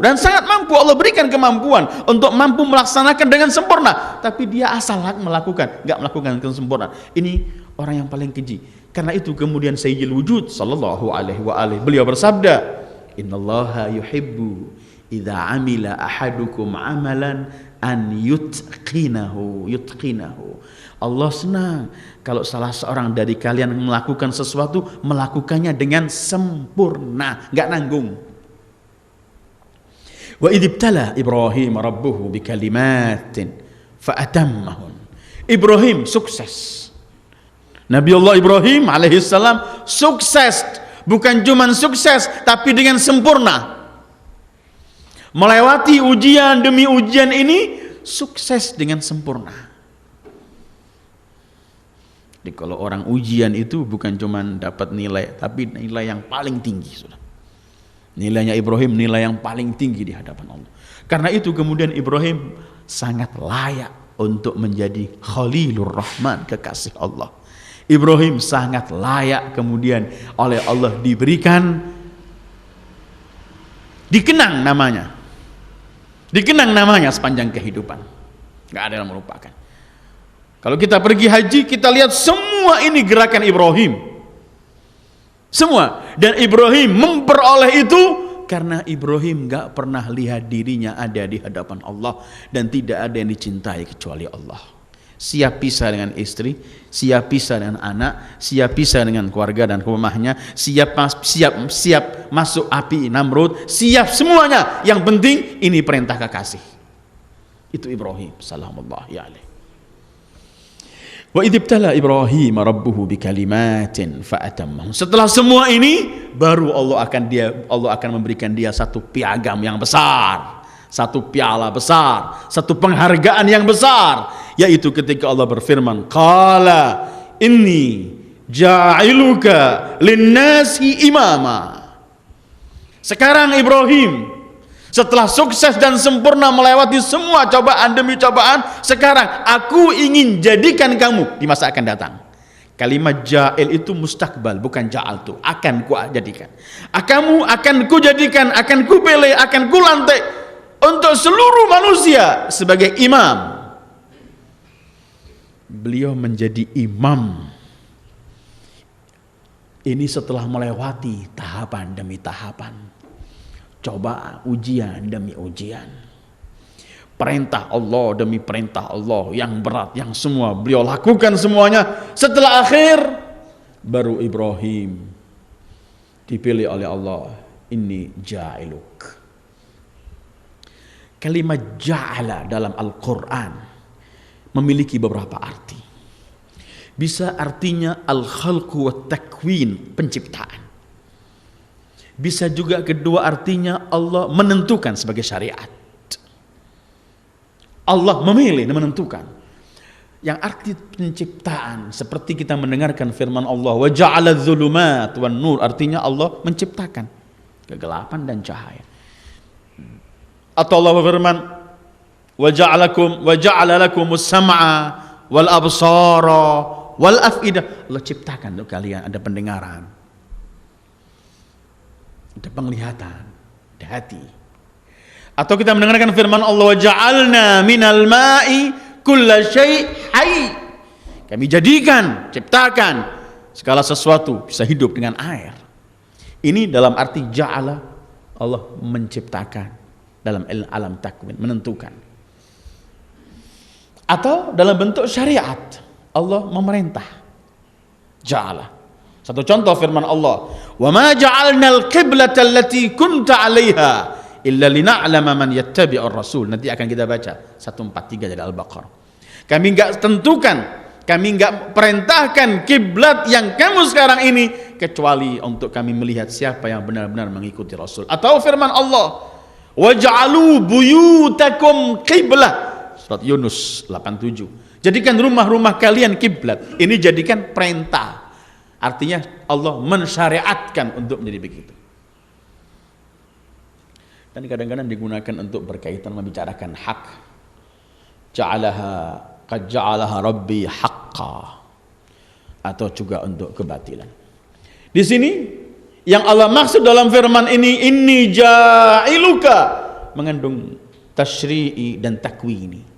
dan sangat mampu, Allah berikan kemampuan untuk mampu melaksanakan dengan sempurna, tapi dia asal melakukan, nggak melakukan dengan sempurna. Ini orang yang paling keji. Karena itu kemudian Sayyidul Wujud sallallahu alaihi wa alihi beliau bersabda, innallaha yuhibbu idza amila ahadukum amalan an yutqinahu. Allah senang kalau salah seorang dari kalian melakukan sesuatu, melakukannya dengan sempurna, nggak nanggung. Wa idibtala Ibrahim rabbuhu bikalimatin fa'atammahun. Ibrahim sukses. Nabi Allah Ibrahim alaihissalam sukses, bukan cuma sukses tapi dengan sempurna. Melewati ujian demi ujian ini sukses dengan sempurna. Jadi kalau orang ujian itu bukan cuma dapat nilai, tapi nilai yang paling tinggi sudah. Nilainya Ibrahim nilai yang paling tinggi di hadapan Allah. Karena itu kemudian Ibrahim sangat layak untuk menjadi Khalilur Rahman, kekasih Allah. Ibrahim sangat layak kemudian oleh Allah diberikan, dikenang namanya sepanjang kehidupan. Gak ada yang melupakan. Kalau kita pergi haji, kita lihat semua ini gerakan Ibrahim, semua. Dan Ibrahim memperoleh itu karena Ibrahim gak pernah lihat dirinya ada di hadapan Allah, dan tidak ada yang dicintai kecuali Allah. Siap pisah dengan istri, siap pisah dengan anak, siap pisah dengan keluarga dan rumahnya, siap masuk api Namrud, siap semuanya. Yang penting ini perintah kekasih. Itu Ibrahim sallallahu alaihi. Wa idibtala Ibrahim rabbuhu bikalimatin fa'atammahum. Setelah semua ini baru Allah akan memberikan dia satu piagam yang besar, satu piala besar, satu penghargaan yang besar, yaitu ketika Allah berfirman, qala inni ja'iluka linnasi imama. Sekarang Ibrahim setelah sukses dan sempurna melewati semua cobaan demi cobaan, sekarang aku ingin jadikan kamu di masa akan datang. Kalimat ja'il itu mustakbal, bukan ja'altu, akan ku jadikan. Kamu akan ku jadikan, akan ku pilih, akan ku lantik untuk seluruh manusia sebagai imam. Beliau menjadi imam ini setelah melewati tahapan demi tahapan, cobaan, ujian demi ujian, perintah Allah demi perintah Allah yang berat, yang semua beliau lakukan semuanya. Setelah akhir baru Ibrahim dipilih oleh Allah, inni ja'iluk. Kalimat ja'ala dalam Al-Quran memiliki beberapa arti. Bisa artinya al-khalqu wa takwin, penciptaan. Bisa juga kedua artinya Allah menentukan sebagai syariat. Allah memilih dan menentukan. Yang arti penciptaan seperti kita mendengarkan firman Allah, wa ja'ala dzulumat wan nur, artinya Allah menciptakan kegelapan dan cahaya. Atau Allah berfirman, wa ja'ala lakumus sam'a wal absara wal afidah. Allah ciptakan untuk kalian ada pendengaran, ada penglihatan, ada hati. Atau kita mendengarkan firman Allah, wa ja'alna minal ma'i kulla syai' hayy. Kami jadikan, ciptakan segala sesuatu bisa hidup dengan air. Ini dalam arti ja'ala, Allah menciptakan dalam alam takwin, menentukan. Atau dalam bentuk syariat, Allah memerintah, ja'ala. Satu contoh firman Allah, wa ma ja'alnal qiblata allati kunta 'alaiha illa lina'lama man yattabi'ur rasul. Nanti akan kita baca 143 dari Al-Baqarah. Kami enggak tentukan, kami enggak perintahkan kiblat yang kamu sekarang ini kecuali untuk kami melihat siapa yang benar-benar mengikuti Rasul. Atau firman Allah, waj'alu buyutakum qiblah, surat Yunus 87. Jadikan rumah-rumah kalian kiblat. Ini jadikan perintah. Artinya Allah mensyariatkan untuk menjadi begitu. Dan kadang-kadang digunakan untuk berkaitan membicarakan hak. Qad ja'alaha rabbi haqqa. Atau juga untuk kebatilan. Di sini yang Allah maksud dalam firman ini, inni ja'iluka, mengandung tasyri'i dan takwini.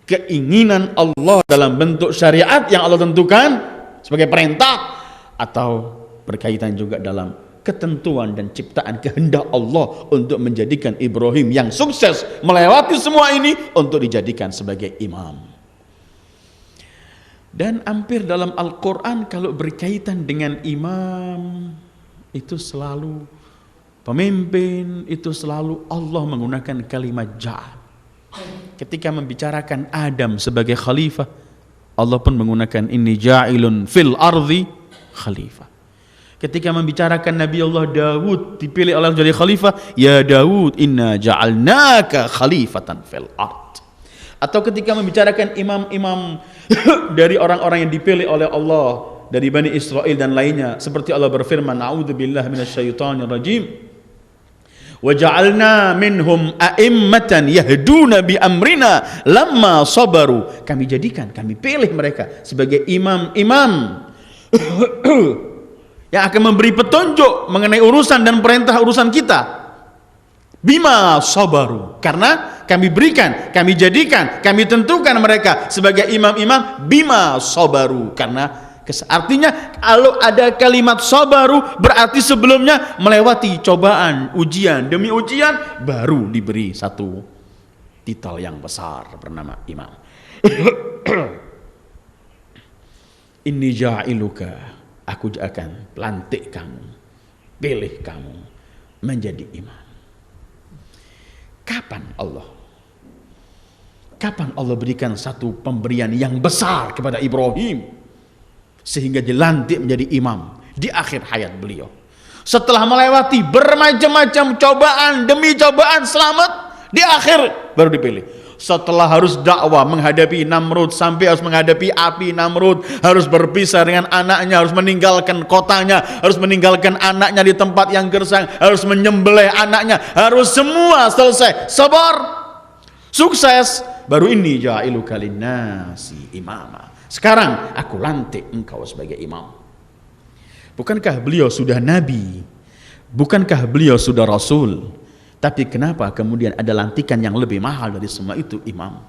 Keinginan Allah dalam bentuk syariat yang Allah tentukan sebagai perintah, atau berkaitan juga dalam ketentuan dan ciptaan kehendak Allah untuk menjadikan Ibrahim yang sukses melewati semua ini untuk dijadikan sebagai imam. Dan hampir dalam Al-Quran kalau berkaitan dengan imam itu selalu pemimpin, itu selalu Allah menggunakan kalimat ja'al. Ketika membicarakan Adam sebagai khalifah, Allah pun menggunakan inni ja'ilun fil ardi khalifah. Ketika membicarakan Nabi Allah Daud dipilih Allah jadi khalifah, ya Daud inna ja'alnaka khalifatan fil ard. Atau ketika membicarakan imam-imam dari orang-orang yang dipilih oleh Allah dari Bani Israel dan lainnya, seperti Allah berfirman, a'udzubillahi minasyaitonir rajim, wa ja'alna minhum a'immatan yahduna bi amrina lamma sabaru. Kami jadikan, kami pilih mereka sebagai imam-imam yang akan memberi petunjuk mengenai urusan dan perintah urusan kita. Bima sabaru, karena kami berikan, kami jadikan, kami tentukan mereka sebagai imam-imam bima sabaru, karena artinya kalau ada kalimat sabaru berarti sebelumnya melewati cobaan, ujian demi ujian, baru diberi satu titel yang besar bernama imam. Inni ja'iluka, aku akan lantik kamu, pilih kamu menjadi imam. Kapan Allah berikan satu pemberian yang besar kepada Ibrahim sehingga dilantik menjadi imam? Di akhir hayat beliau, setelah melewati bermacam-macam cobaan demi cobaan, selamat, di akhir baru dipilih. Setelah harus dakwah menghadapi Namrud, sampai harus menghadapi api Namrud, harus berpisah dengan anaknya, harus meninggalkan kotanya, harus meninggalkan anaknya di tempat yang gersang, harus menyembelih anaknya, harus semua selesai, sabar, sukses, baru ini ja'iluka linnasi imama. Sekarang aku lantik engkau sebagai imam. Bukankah beliau sudah nabi? Bukankah beliau sudah rasul? Tapi kenapa kemudian ada lantikan yang lebih mahal dari semua itu, imam?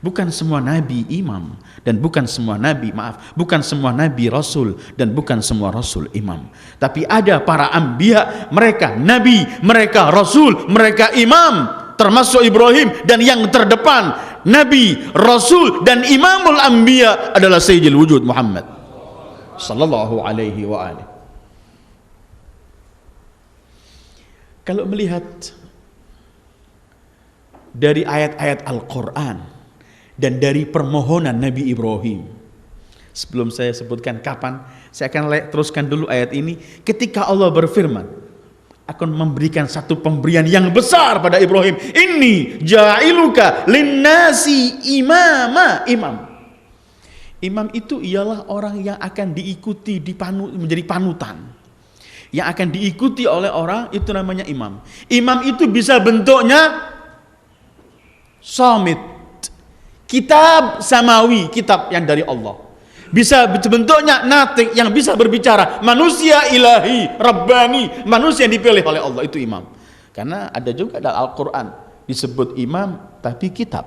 Bukan semua nabi imam, dan bukan semua nabi, bukan semua nabi rasul, dan bukan semua rasul imam. Tapi ada para anbiya, mereka nabi, mereka rasul, mereka imam, termasuk Ibrahim, dan yang terdepan nabi, rasul, dan imamul anbiya adalah sayyidil wujud Muhammad sallallahu alaihi wa alihi. Kalau melihat dari ayat-ayat Al-Quran dan dari permohonan Nabi Ibrahim, sebelum saya sebutkan kapan, saya akan teruskan dulu ayat ini. Ketika Allah berfirman akan memberikan satu pemberian yang besar pada Ibrahim, inni ja'iluka linnasi imama. Imam itu ialah orang yang akan diikuti, menjadi panutan, yang akan diikuti oleh orang, itu namanya imam. Imam itu bisa bentuknya samit, kitab samawi, kitab yang dari Allah. Bisa bentuknya natik, yang bisa berbicara, manusia ilahi, rabbani, manusia yang dipilih oleh Allah, itu imam. Karena ada juga dalam Al-Quran disebut imam tapi kitab.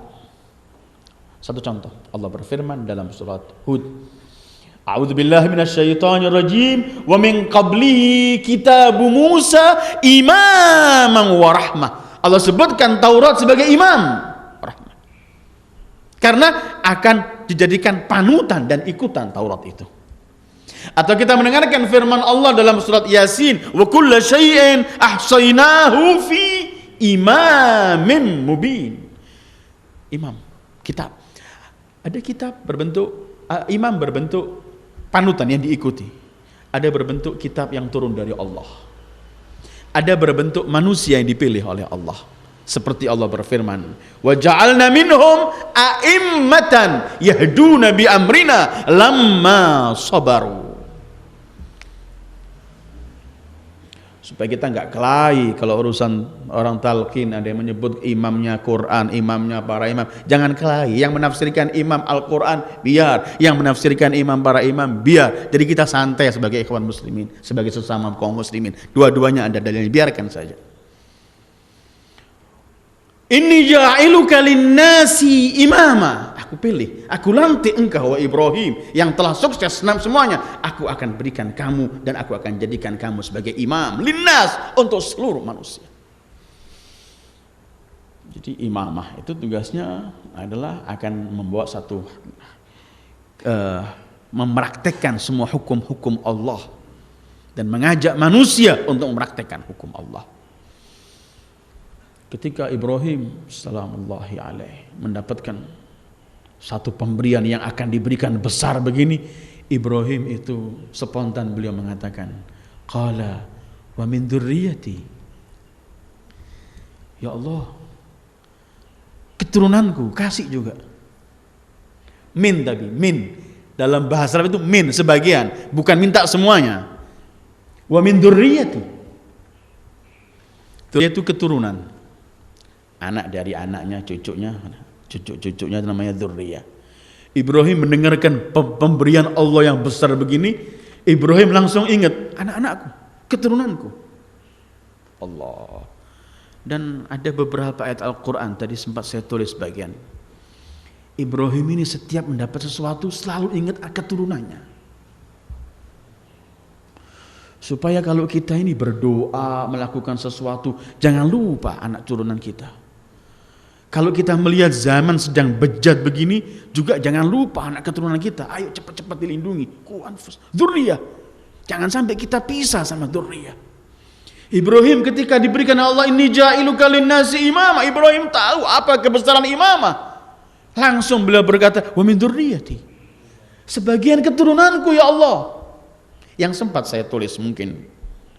Satu contoh, Allah berfirman dalam surat Hud, a'udzubillahi minasyaitonir rajim, wa min qablihi kitabu Musa imaman wa rahmah. Allah sebutkan Taurat sebagai imam, karena akan dijadikan panutan dan ikutan Taurat itu. Atau kita mendengarkan firman Allah dalam surat Yasin, wa kullu syai'in ahsaynahu fi imamin mubin. Imam, kitab. Ada kitab berbentuk imam, berbentuk panutan yang diikuti. Ada berbentuk kitab yang turun dari Allah. Ada berbentuk manusia yang dipilih oleh Allah. Seperti Allah berfirman, wa ja'alna minhum a'immatan yahduna bi amrina lamma sabaru. Supaya kita enggak kelahi kalau urusan orang talqin, ada yang menyebut imamnya Quran, imamnya para imam. Jangan kelahi, yang menafsirkan imam Al-Quran biar, yang menafsirkan imam para imam biar. Jadi kita santai sebagai ikhwan muslimin, sebagai sesama kaum muslimin. Dua-duanya ada dalilnya, biarkan saja. Inni ja'iluka linnasi imama. Aku pilih, aku lantik engkau wa Ibrahim yang telah sukses semuanya. Aku akan berikan kamu dan aku akan jadikan kamu sebagai imam linnas, untuk seluruh manusia. Jadi imamah itu tugasnya adalah akan membawa satu mempraktekkan semua hukum-hukum Allah dan mengajak manusia untuk mempraktekkan hukum Allah. Ketika Ibrahim salamullahi alaih mendapatkan satu pemberian yang akan diberikan besar begini, Ibrahim itu spontan beliau mengatakan, qala wa min dzurriyyati. Ya Allah, keturunanku kasih juga. Min tadi, min. Dalam bahasa Arab itu min, sebagian, bukan minta semuanya. Wa min dzurriyyati. Itu keturunan. Anak dari anaknya, cucu-cucunya namanya dzurriyyah. Ibrahim mendengarkan pemberian Allah yang besar begini, Ibrahim langsung ingat anak-anakku, keturunanku. Allah. Dan ada beberapa ayat Al-Quran, tadi sempat saya tulis bagian. Ibrahim ini setiap mendapat sesuatu selalu ingat keturunannya. Supaya kalau kita ini berdoa, melakukan sesuatu, jangan lupa anak turunan kita. Kalau kita melihat zaman sedang bejat begini, juga jangan lupa anak keturunan kita. Ayo cepat-cepat dilindungi. Dzurriyyah. Jangan sampai kita pisah sama dzurriyyah. Ibrahim ketika diberikan Allah, inni ja'iluka linnasi imama. Ibrahim tahu apa kebesaran imamah. Langsung beliau berkata, wa min dzurriyyati. Sebagian keturunanku ya Allah. Yang sempat saya tulis, mungkin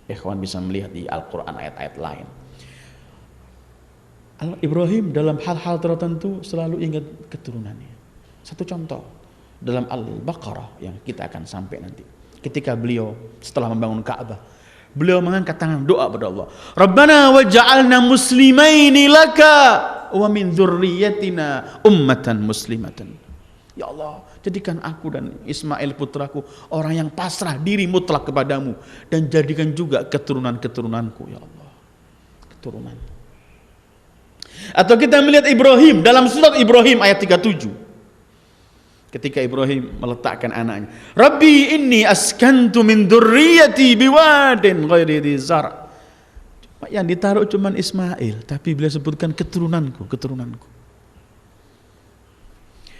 ikhwan bisa melihat di Al-Quran ayat-ayat lain. Ibrahim dalam hal-hal tertentu selalu ingat keturunannya. Satu contoh dalam Al-Baqarah yang kita akan sampai nanti. Ketika beliau setelah membangun Ka'bah, beliau mengangkat tangan doa kepada Allah. Rabbana waj'alna muslimaini laka wa min dzurriyyatina ummatan muslimatan. Ya Allah, jadikan aku dan Ismail putraku orang yang pasrah diri mutlak kepadamu, dan jadikan juga keturunan-keturunanku ya Allah. Keturunan. Atau kita melihat Ibrahim dalam surat Ibrahim ayat 37. Ketika Ibrahim meletakkan anaknya, Rabbi inni askantu min dzurriyyati biwadin ghairi dzi zar'. Yang ditaruh cuman Ismail, tapi beliau sebutkan keturunanku.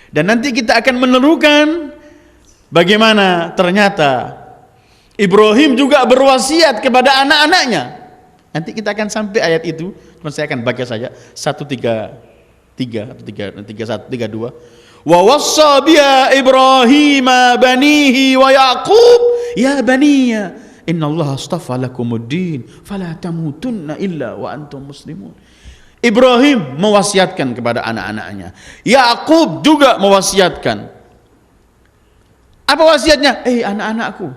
Dan nanti kita akan menerukan bagaimana ternyata Ibrahim juga berwasiat kepada anak-anaknya. Nanti kita akan sampai ayat itu, saya akan baca saja 1:33 wa wassa biha Ibrahim banihi wa Yaqub ya baniya innallaha astafa lakumuddin fala tamutunna illa wa antum muslimun. Ibrahim mewasiatkan kepada anak-anaknya, Yaqub juga mewasiatkan. Apa wasiatnya? Anak-anakku,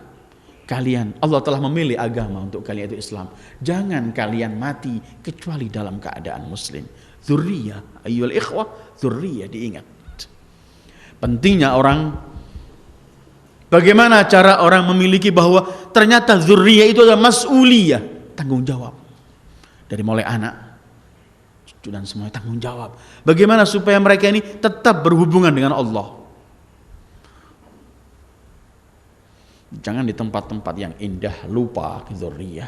kalian, Allah telah memilih agama untuk kalian, itu Islam. Jangan kalian mati kecuali dalam keadaan muslim. Dzurriyyah, ayyuhal ikhwah, dzurriyyah diingat. Pentingnya orang, bagaimana cara orang memiliki bahwa ternyata dzurriyyah itu adalah mas'uliyah, tanggung jawab. Dari mulai anak, cucu dan semuanya tanggung jawab. Bagaimana supaya mereka ini tetap berhubungan dengan Allah. Jangan di tempat-tempat yang indah lupa dzurriyyah.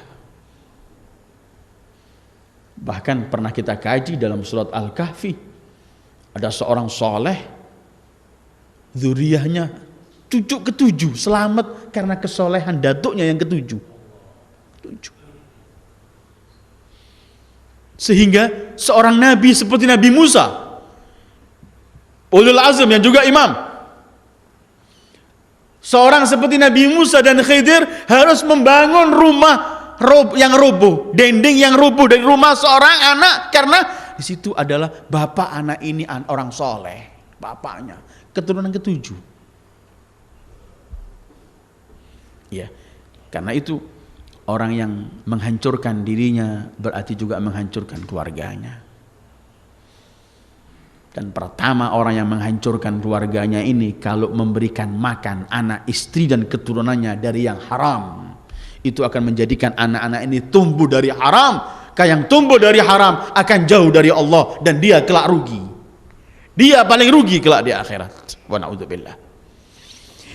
Bahkan pernah kita kaji dalam surat Al-Kahfi, ada seorang soleh, dzurriyyahnya cucu ketujuh selamat karena kesolehan datuknya yang ketujuh. Sehingga seorang nabi seperti Nabi Musa, ulul azm yang juga imam, seorang seperti Nabi Musa dan Khidir harus membangun rumah yang rubuh, dinding yang rubuh dari rumah seorang anak, karena di situ adalah bapak anak ini orang soleh, bapaknya keturunan ketujuh. Ya, karena itu orang yang menghancurkan dirinya berarti juga menghancurkan keluarganya. Dan pertama orang yang menghancurkan keluarganya ini kalau memberikan makan anak, istri dan keturunannya dari yang haram, itu akan menjadikan anak-anak ini tumbuh dari haram. Yang tumbuh dari haram akan jauh dari Allah, dan dia kelak rugi. Dia paling rugi kelak di akhirat. Wa na'udzubillah.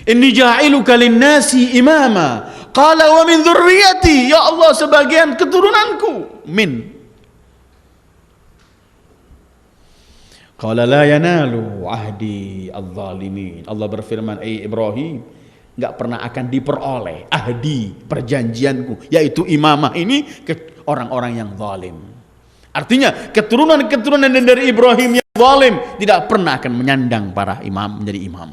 Inni ja'iluka linnasi imama. Qala wa min dzurriyyati. Ya Allah, sebagian keturunanku. Min. Qala la yanalu ahdi adh-dhalimin. Allah berfirman, Ibrahim, enggak pernah akan diperoleh ahdi, perjanjianku, yaitu imamah ini ke orang-orang yang zalim. Artinya keturunan dari Ibrahim yang zalim tidak pernah akan menyandang para imam menjadi imam.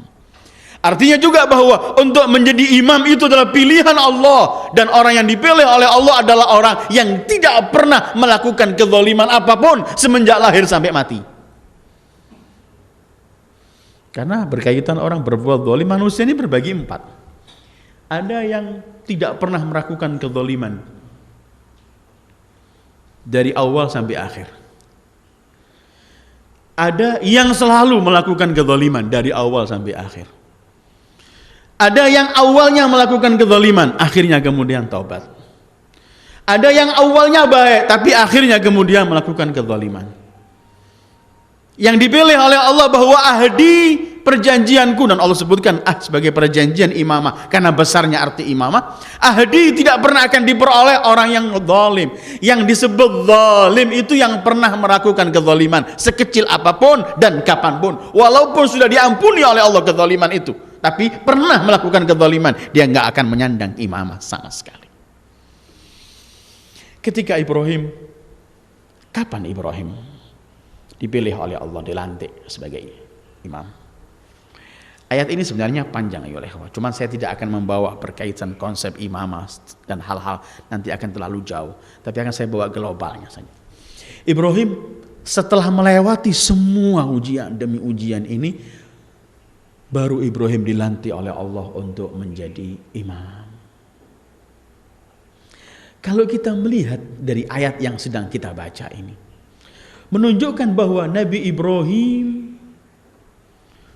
Artinya juga bahwa untuk menjadi imam itu adalah pilihan Allah, dan orang yang dipilih oleh Allah adalah orang yang tidak pernah melakukan kezaliman apapun semenjak lahir sampai mati. Karena berkaitan orang berbuat zalim, manusia ini berbagi 4. Ada yang tidak pernah melakukan kezaliman dari awal sampai akhir. Ada yang selalu melakukan kezaliman dari awal sampai akhir. Ada yang awalnya melakukan kezaliman, akhirnya kemudian taubat. Ada yang awalnya baik, tapi akhirnya kemudian melakukan kezaliman. Yang dipilih oleh Allah bahwa ahdi perjanjianku, dan Allah sebutkan sebagai perjanjian imamah karena besarnya arti imamah. Ahdi tidak pernah akan diperoleh orang yang zalim. Yang disebut zalim itu yang pernah melakukan kezaliman sekecil apapun dan kapanpun, walaupun sudah diampuni oleh Allah kezaliman itu, tapi pernah melakukan kezaliman, dia nggak akan menyandang imamah sama sekali. Ketika Ibrahim, kapan Ibrahim dipilih oleh Allah, dilantik sebagai imam? Ayat ini sebenarnya panjang ya oleh Allah, cuman saya tidak akan membawa berkaitan konsep imamah dan hal-hal nanti akan terlalu jauh, tapi akan saya bawa globalnya saja. Ibrahim setelah melewati semua ujian demi ujian ini, baru Ibrahim dilantik oleh Allah untuk menjadi imam. Kalau kita melihat dari ayat yang sedang kita baca ini, menunjukkan bahwa Nabi Ibrahim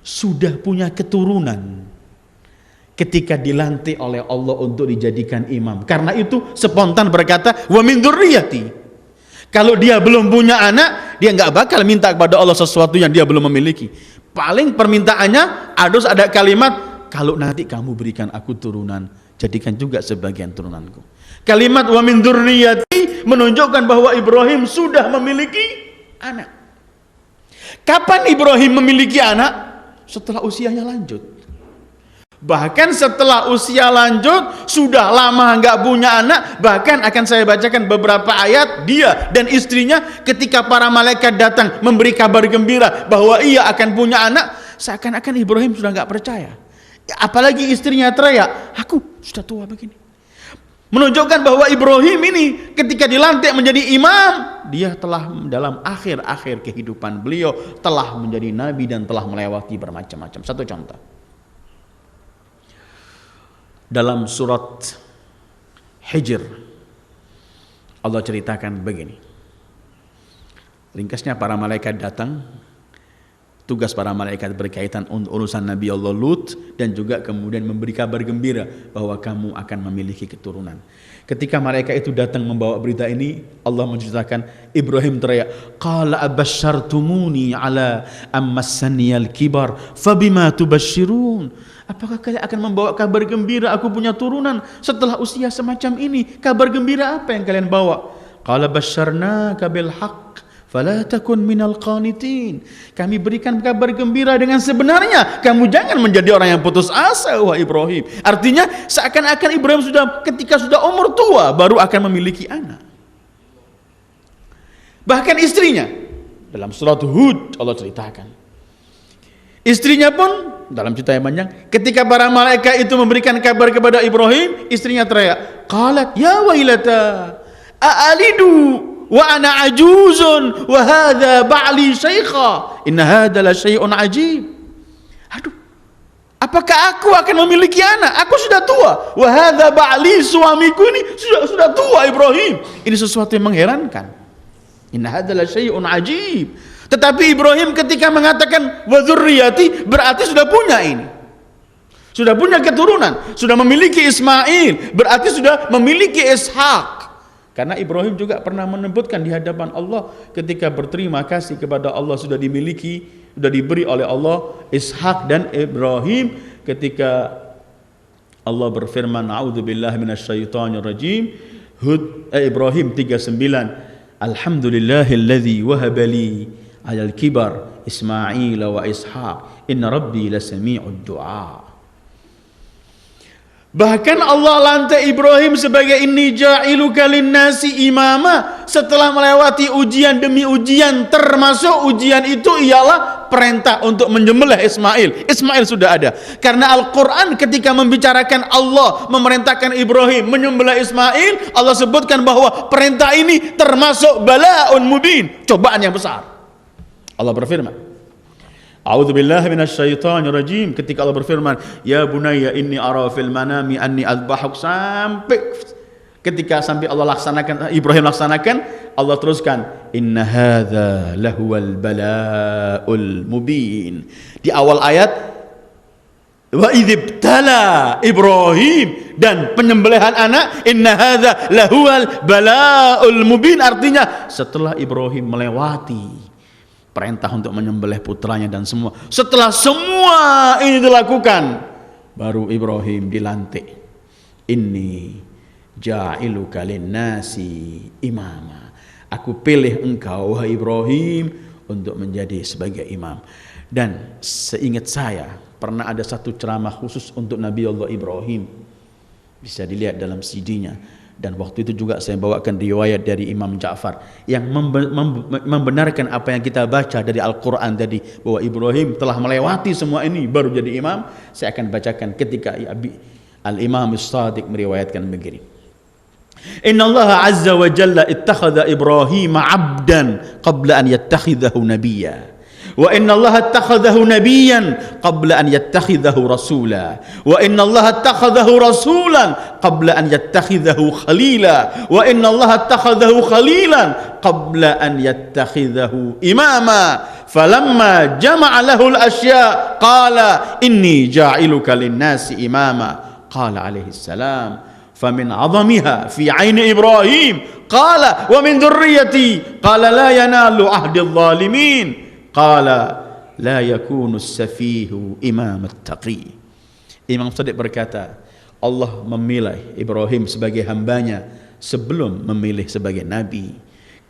sudah punya keturunan ketika dilantik oleh Allah untuk dijadikan imam. Karena itu spontan berkata, wa min dzurriyyati. Kalau dia belum punya anak, dia nggak bakal minta kepada Allah sesuatu yang dia belum memiliki. Paling permintaannya ada kalimat, kalau nanti kamu berikan aku turunan, jadikan juga sebagian turunanku. Kalimat wa min dzurriyyati menunjukkan bahwa Ibrahim sudah memiliki anak. Kapan Ibrahim memiliki anak? Setelah usianya lanjut. Bahkan setelah usia lanjut, sudah lama nggak punya anak. Bahkan akan saya bacakan beberapa ayat, dia dan istrinya ketika para malaikat datang memberi kabar gembira bahwa ia akan punya anak, seakan-akan Ibrahim sudah nggak percaya. Apalagi istrinya teriak, aku sudah tua begini. Menunjukkan bahwa Ibrahim ini ketika dilantik menjadi imam, dia telah dalam akhir-akhir kehidupan beliau telah menjadi nabi dan telah melewati bermacam-macam. Satu contoh, dalam surat Hijr Allah ceritakan begini. Ringkasnya, para malaikat datang. Tugas para malaikat berkaitan urusan Nabi Allah Lut, dan juga kemudian memberi kabar gembira bahwa kamu akan memiliki keturunan. Ketika malaikat itu datang membawa berita ini, Allah menceritakan Ibrahim teriak, qala abasyartumuni ala ammassaniyal kibar fabima tubashirun. Apakah kalian akan membawa kabar gembira aku punya turunan setelah usia semacam ini? Kabar gembira apa yang kalian bawa? Qala basyarnaka bil haqq fala takun minal qanitin. Kami berikan kabar gembira dengan sebenarnya, kamu jangan menjadi orang yang putus asa, wahai Ibrahim. Artinya seakan-akan Ibrahim ketika sudah umur tua baru akan memiliki anak. Bahkan istrinya, dalam surat Hud Allah ceritakan, istrinya pun dalam cerita yang panjang, ketika para malaikat itu memberikan kabar kepada Ibrahim, istrinya teriak, qalat ya wailata a'alidu wa ana ajuzun wa hadha ba'li shaykha inna hadha la syai'un ajib. Aduh, apakah aku akan memiliki anak? Aku sudah tua. Wa hadha ba'li, suamiku ini sudah tua Ibrahim. Ini sesuatu yang mengherankan. Inna hadha la syai'un ajib. Tetapi Ibrahim ketika mengatakan wa dzurriyyati, berarti sudah punya ini. Sudah punya keturunan, sudah memiliki Ismail, berarti sudah memiliki Ishak. Karena Ibrahim juga pernah menyebutkan di hadapan Allah ketika berterima kasih kepada Allah sudah diberi oleh Allah Ishak dan Ibrahim, ketika Allah berfirman a'udzubillahi minasyaitonir rajim, Ibrahim 39, alhamdulillahilladzi wahabali 'alal kibar Ismail wa Ishaq inna rabbi lasami'ud du'a. Bahkan Allah lantik Ibrahim sebagai inni ja'iluka linnasi imama setelah melewati ujian demi ujian, termasuk ujian itu ialah perintah untuk menyembelih Ismail. Ismail sudah ada. Karena Al-Quran ketika membicarakan Allah memerintahkan Ibrahim menyembelih Ismail, Allah sebutkan bahwa perintah ini termasuk bala'un mubin, cobaan yang besar. Allah berfirman, A'udzubillahi minasyaitonir rajim, ketika Allah berfirman, ya bunayya inni ara fil manami anni adbahuk, sampai Allah laksanakan, Ibrahim laksanakan, Allah teruskan, inna hadza lahuwal bala'ul mubin. Di awal ayat, wa idzibtala Ibrahim, dan penyembelihan anak, inna hadza lahuwal bala'ul mubin, artinya setelah Ibrahim melewati perintah untuk menyembelih putranya dan semua, setelah semua ini dilakukan, baru Ibrahim dilantik, inni ja'iluka linnasi imama, aku pilih engkau wahai Ibrahim untuk menjadi sebagai imam. Dan seingat saya pernah ada satu ceramah khusus untuk Nabi Allah Ibrahim, bisa dilihat dalam CD-nya, dan waktu itu juga saya bawakan riwayat dari Imam Ja'far yang membenarkan apa yang kita baca dari Al-Quran tadi, bahwa Ibrahim telah melewati semua ini baru jadi imam. Saya akan bacakan ketika Al-Imam As-Sadiq meriwayatkan begini, Inna Allah Azza wa Jalla ittakhadha Ibrahim abdan qabla an yattakhidhahu nabiyya, wa inna Allah ittakhadhahu nabiyyan qabla an yattakhidhahu rasula, wa inna Allah ittakhadhahu rasulan qabla an yattakhidhahu khalila, wa inna Allah ittakhadhahu khalilan qabla an yattakhidhahu imama, falamma jama'a lahu al-ashya qala inni ja'iluka lin-nasi imama, qala alaihi salam famin 'azamiha fi 'aini Ibrahim qala wa min dhurriyyati qala la yanalu 'ahdi adh-dhalimin qala la yakunu as-safihu imam at-taqi. Imam Shadiq berkata, Allah memilih Ibrahim sebagai hambanya sebelum memilih sebagai nabi.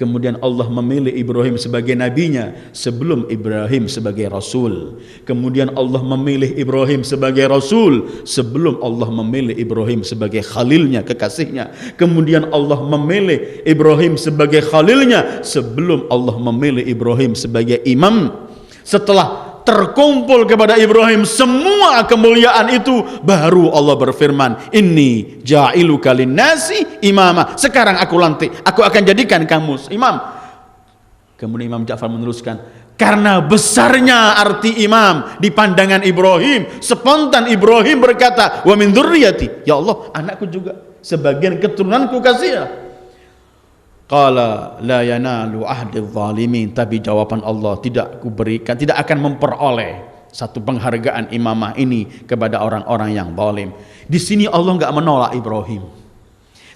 Kemudian Allah memilih Ibrahim sebagai nabinya sebelum Ibrahim sebagai rasul. Kemudian Allah memilih Ibrahim sebagai rasul sebelum Allah memilih Ibrahim sebagai khalilnya, kekasihnya. Kemudian Allah memilih Ibrahim sebagai khalilnya sebelum Allah memilih Ibrahim sebagai imam. Setelah terkumpul kepada Ibrahim semua kemuliaan itu, baru Allah berfirman, inni ja'iluka linnasi imama, sekarang aku lantik, aku akan jadikan kamu imam. Kemudian Imam Ja'far meneruskan, karena besarnya arti imam di pandangan Ibrahim, spontan Ibrahim berkata, wa min dzurriyyati, ya Allah, anakku juga sebagian keturunanku kasih. Qala la yanalu ahdi zalimin, tapi jawaban Allah, tidak kuberikan, tidak akan memperoleh satu penghargaan imamah ini kepada orang-orang yang zalim. Di sini Allah enggak menolak Ibrahim,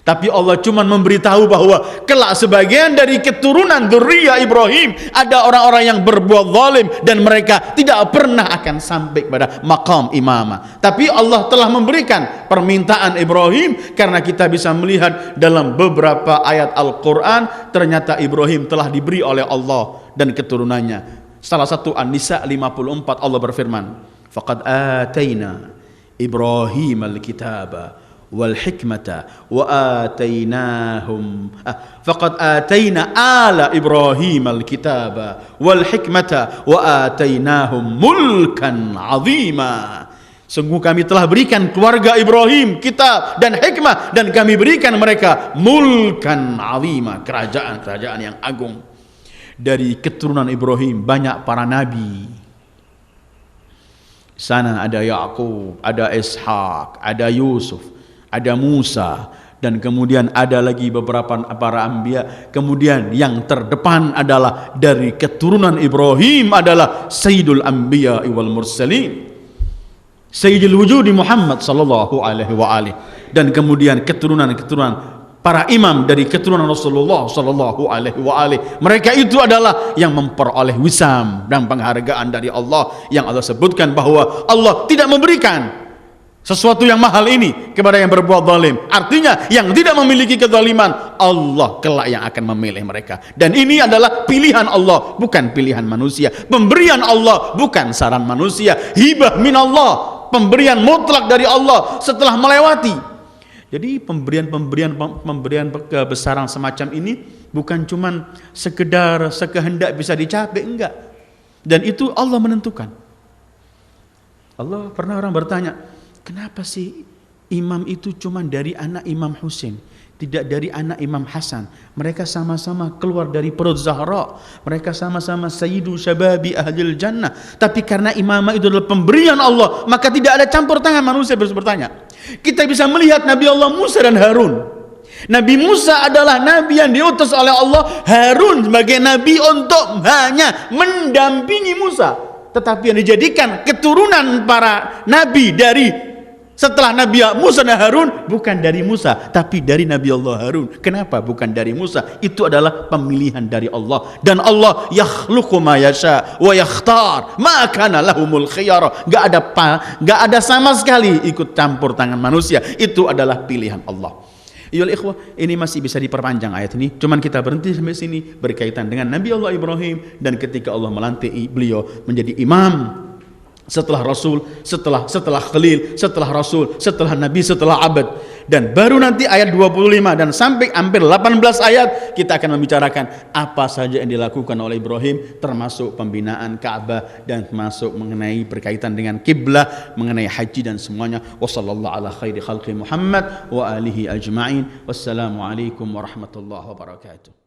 tapi Allah cuma memberitahu bahwa kelak sebagian dari keturunan dzurriyyah Ibrahim ada orang-orang yang berbuat zalim dan mereka tidak pernah akan sampai kepada maqam imamah. Tapi Allah telah memberikan permintaan Ibrahim, karena kita bisa melihat dalam beberapa ayat Al-Quran ternyata Ibrahim telah diberi oleh Allah dan keturunannya. Salah satu An-Nisa 54, Allah berfirman, faqad atayna Ibrahim al-kitaba wal hikmata wa atainahum faqad ataina ala Ibrahim al-kitaba wal hikmata wa atainahum mulkan azima. Sungguh kami telah berikan keluarga Ibrahim kitab dan hikmah, dan kami berikan mereka mulkan azima, kerajaan-kerajaan yang agung. Dari keturunan Ibrahim banyak para nabi. Sana ada Yaqub, ada Ishak, ada Yusuf, ada Musa, dan kemudian ada lagi beberapa para anbiya. Kemudian yang terdepan adalah dari keturunan Ibrahim adalah Sayyidul Anbiya wal Mursalin, Sayyidul Wujudi Muhammad sallallahu alaihi wa alihi, dan kemudian keturunan-keturunan para imam dari keturunan Rasulullah sallallahu alaihi wa alihi. Mereka itu adalah yang memperoleh wisam dan penghargaan dari Allah, yang Allah sebutkan bahwa Allah tidak memberikan sesuatu yang mahal ini kepada yang berbuat zalim. Artinya yang tidak memiliki kezaliman, Allah kelak yang akan memilih mereka. Dan ini adalah pilihan Allah, bukan pilihan manusia. Pemberian Allah, bukan saran manusia. Hibah min Allah, pemberian mutlak dari Allah setelah melewati Jadi pemberian kebesaran semacam ini bukan cuman sekedar sekehendak bisa dicapai, enggak. Dan itu Allah menentukan. Allah pernah orang bertanya, kenapa sih imam itu cuman dari anak Imam Husain, tidak dari anak Imam Hasan? Mereka sama-sama keluar dari perut Zahra, mereka sama-sama sayyidu syababi ahlil jannah, tapi karena imamah itu adalah pemberian Allah, maka tidak ada campur tangan manusia. Bertanya, kita bisa melihat Nabi Allah Musa dan Harun. Nabi Musa adalah nabi yang diutus oleh Allah, Harun sebagai nabi untuk hanya mendampingi Musa, tetapi yang dijadikan keturunan para nabi dari setelah Nabi Musa dan Harun bukan dari Musa, tapi dari Nabi Allah Harun. Kenapa bukan dari Musa? Itu adalah pemilihan dari Allah. Dan Allah yakhluqu ma yasha wa yakhtar ma kana lahumul khiyara. Gak ada sama sekali ikut campur tangan manusia. Itu adalah pilihan Allah. Ayolah ikhwah, ini masih bisa diperpanjang ayat ini. Cuman kita berhenti sampai sini berkaitan dengan Nabi Allah Ibrahim dan ketika Allah melantik beliau menjadi imam. Setelah Rasul, setelah Khalil, setelah Rasul, setelah Nabi, setelah Abad. Dan baru nanti ayat 25 dan sampai hampir 18 ayat kita akan membicarakan apa saja yang dilakukan oleh Ibrahim, termasuk pembinaan Ka'bah dan termasuk mengenai berkaitan dengan kiblah, mengenai haji dan semuanya. Wassallallahu ala khairi khalqi Muhammad wa alihi ajma'in. Wassalamualaikum warahmatullahi wabarakatuh.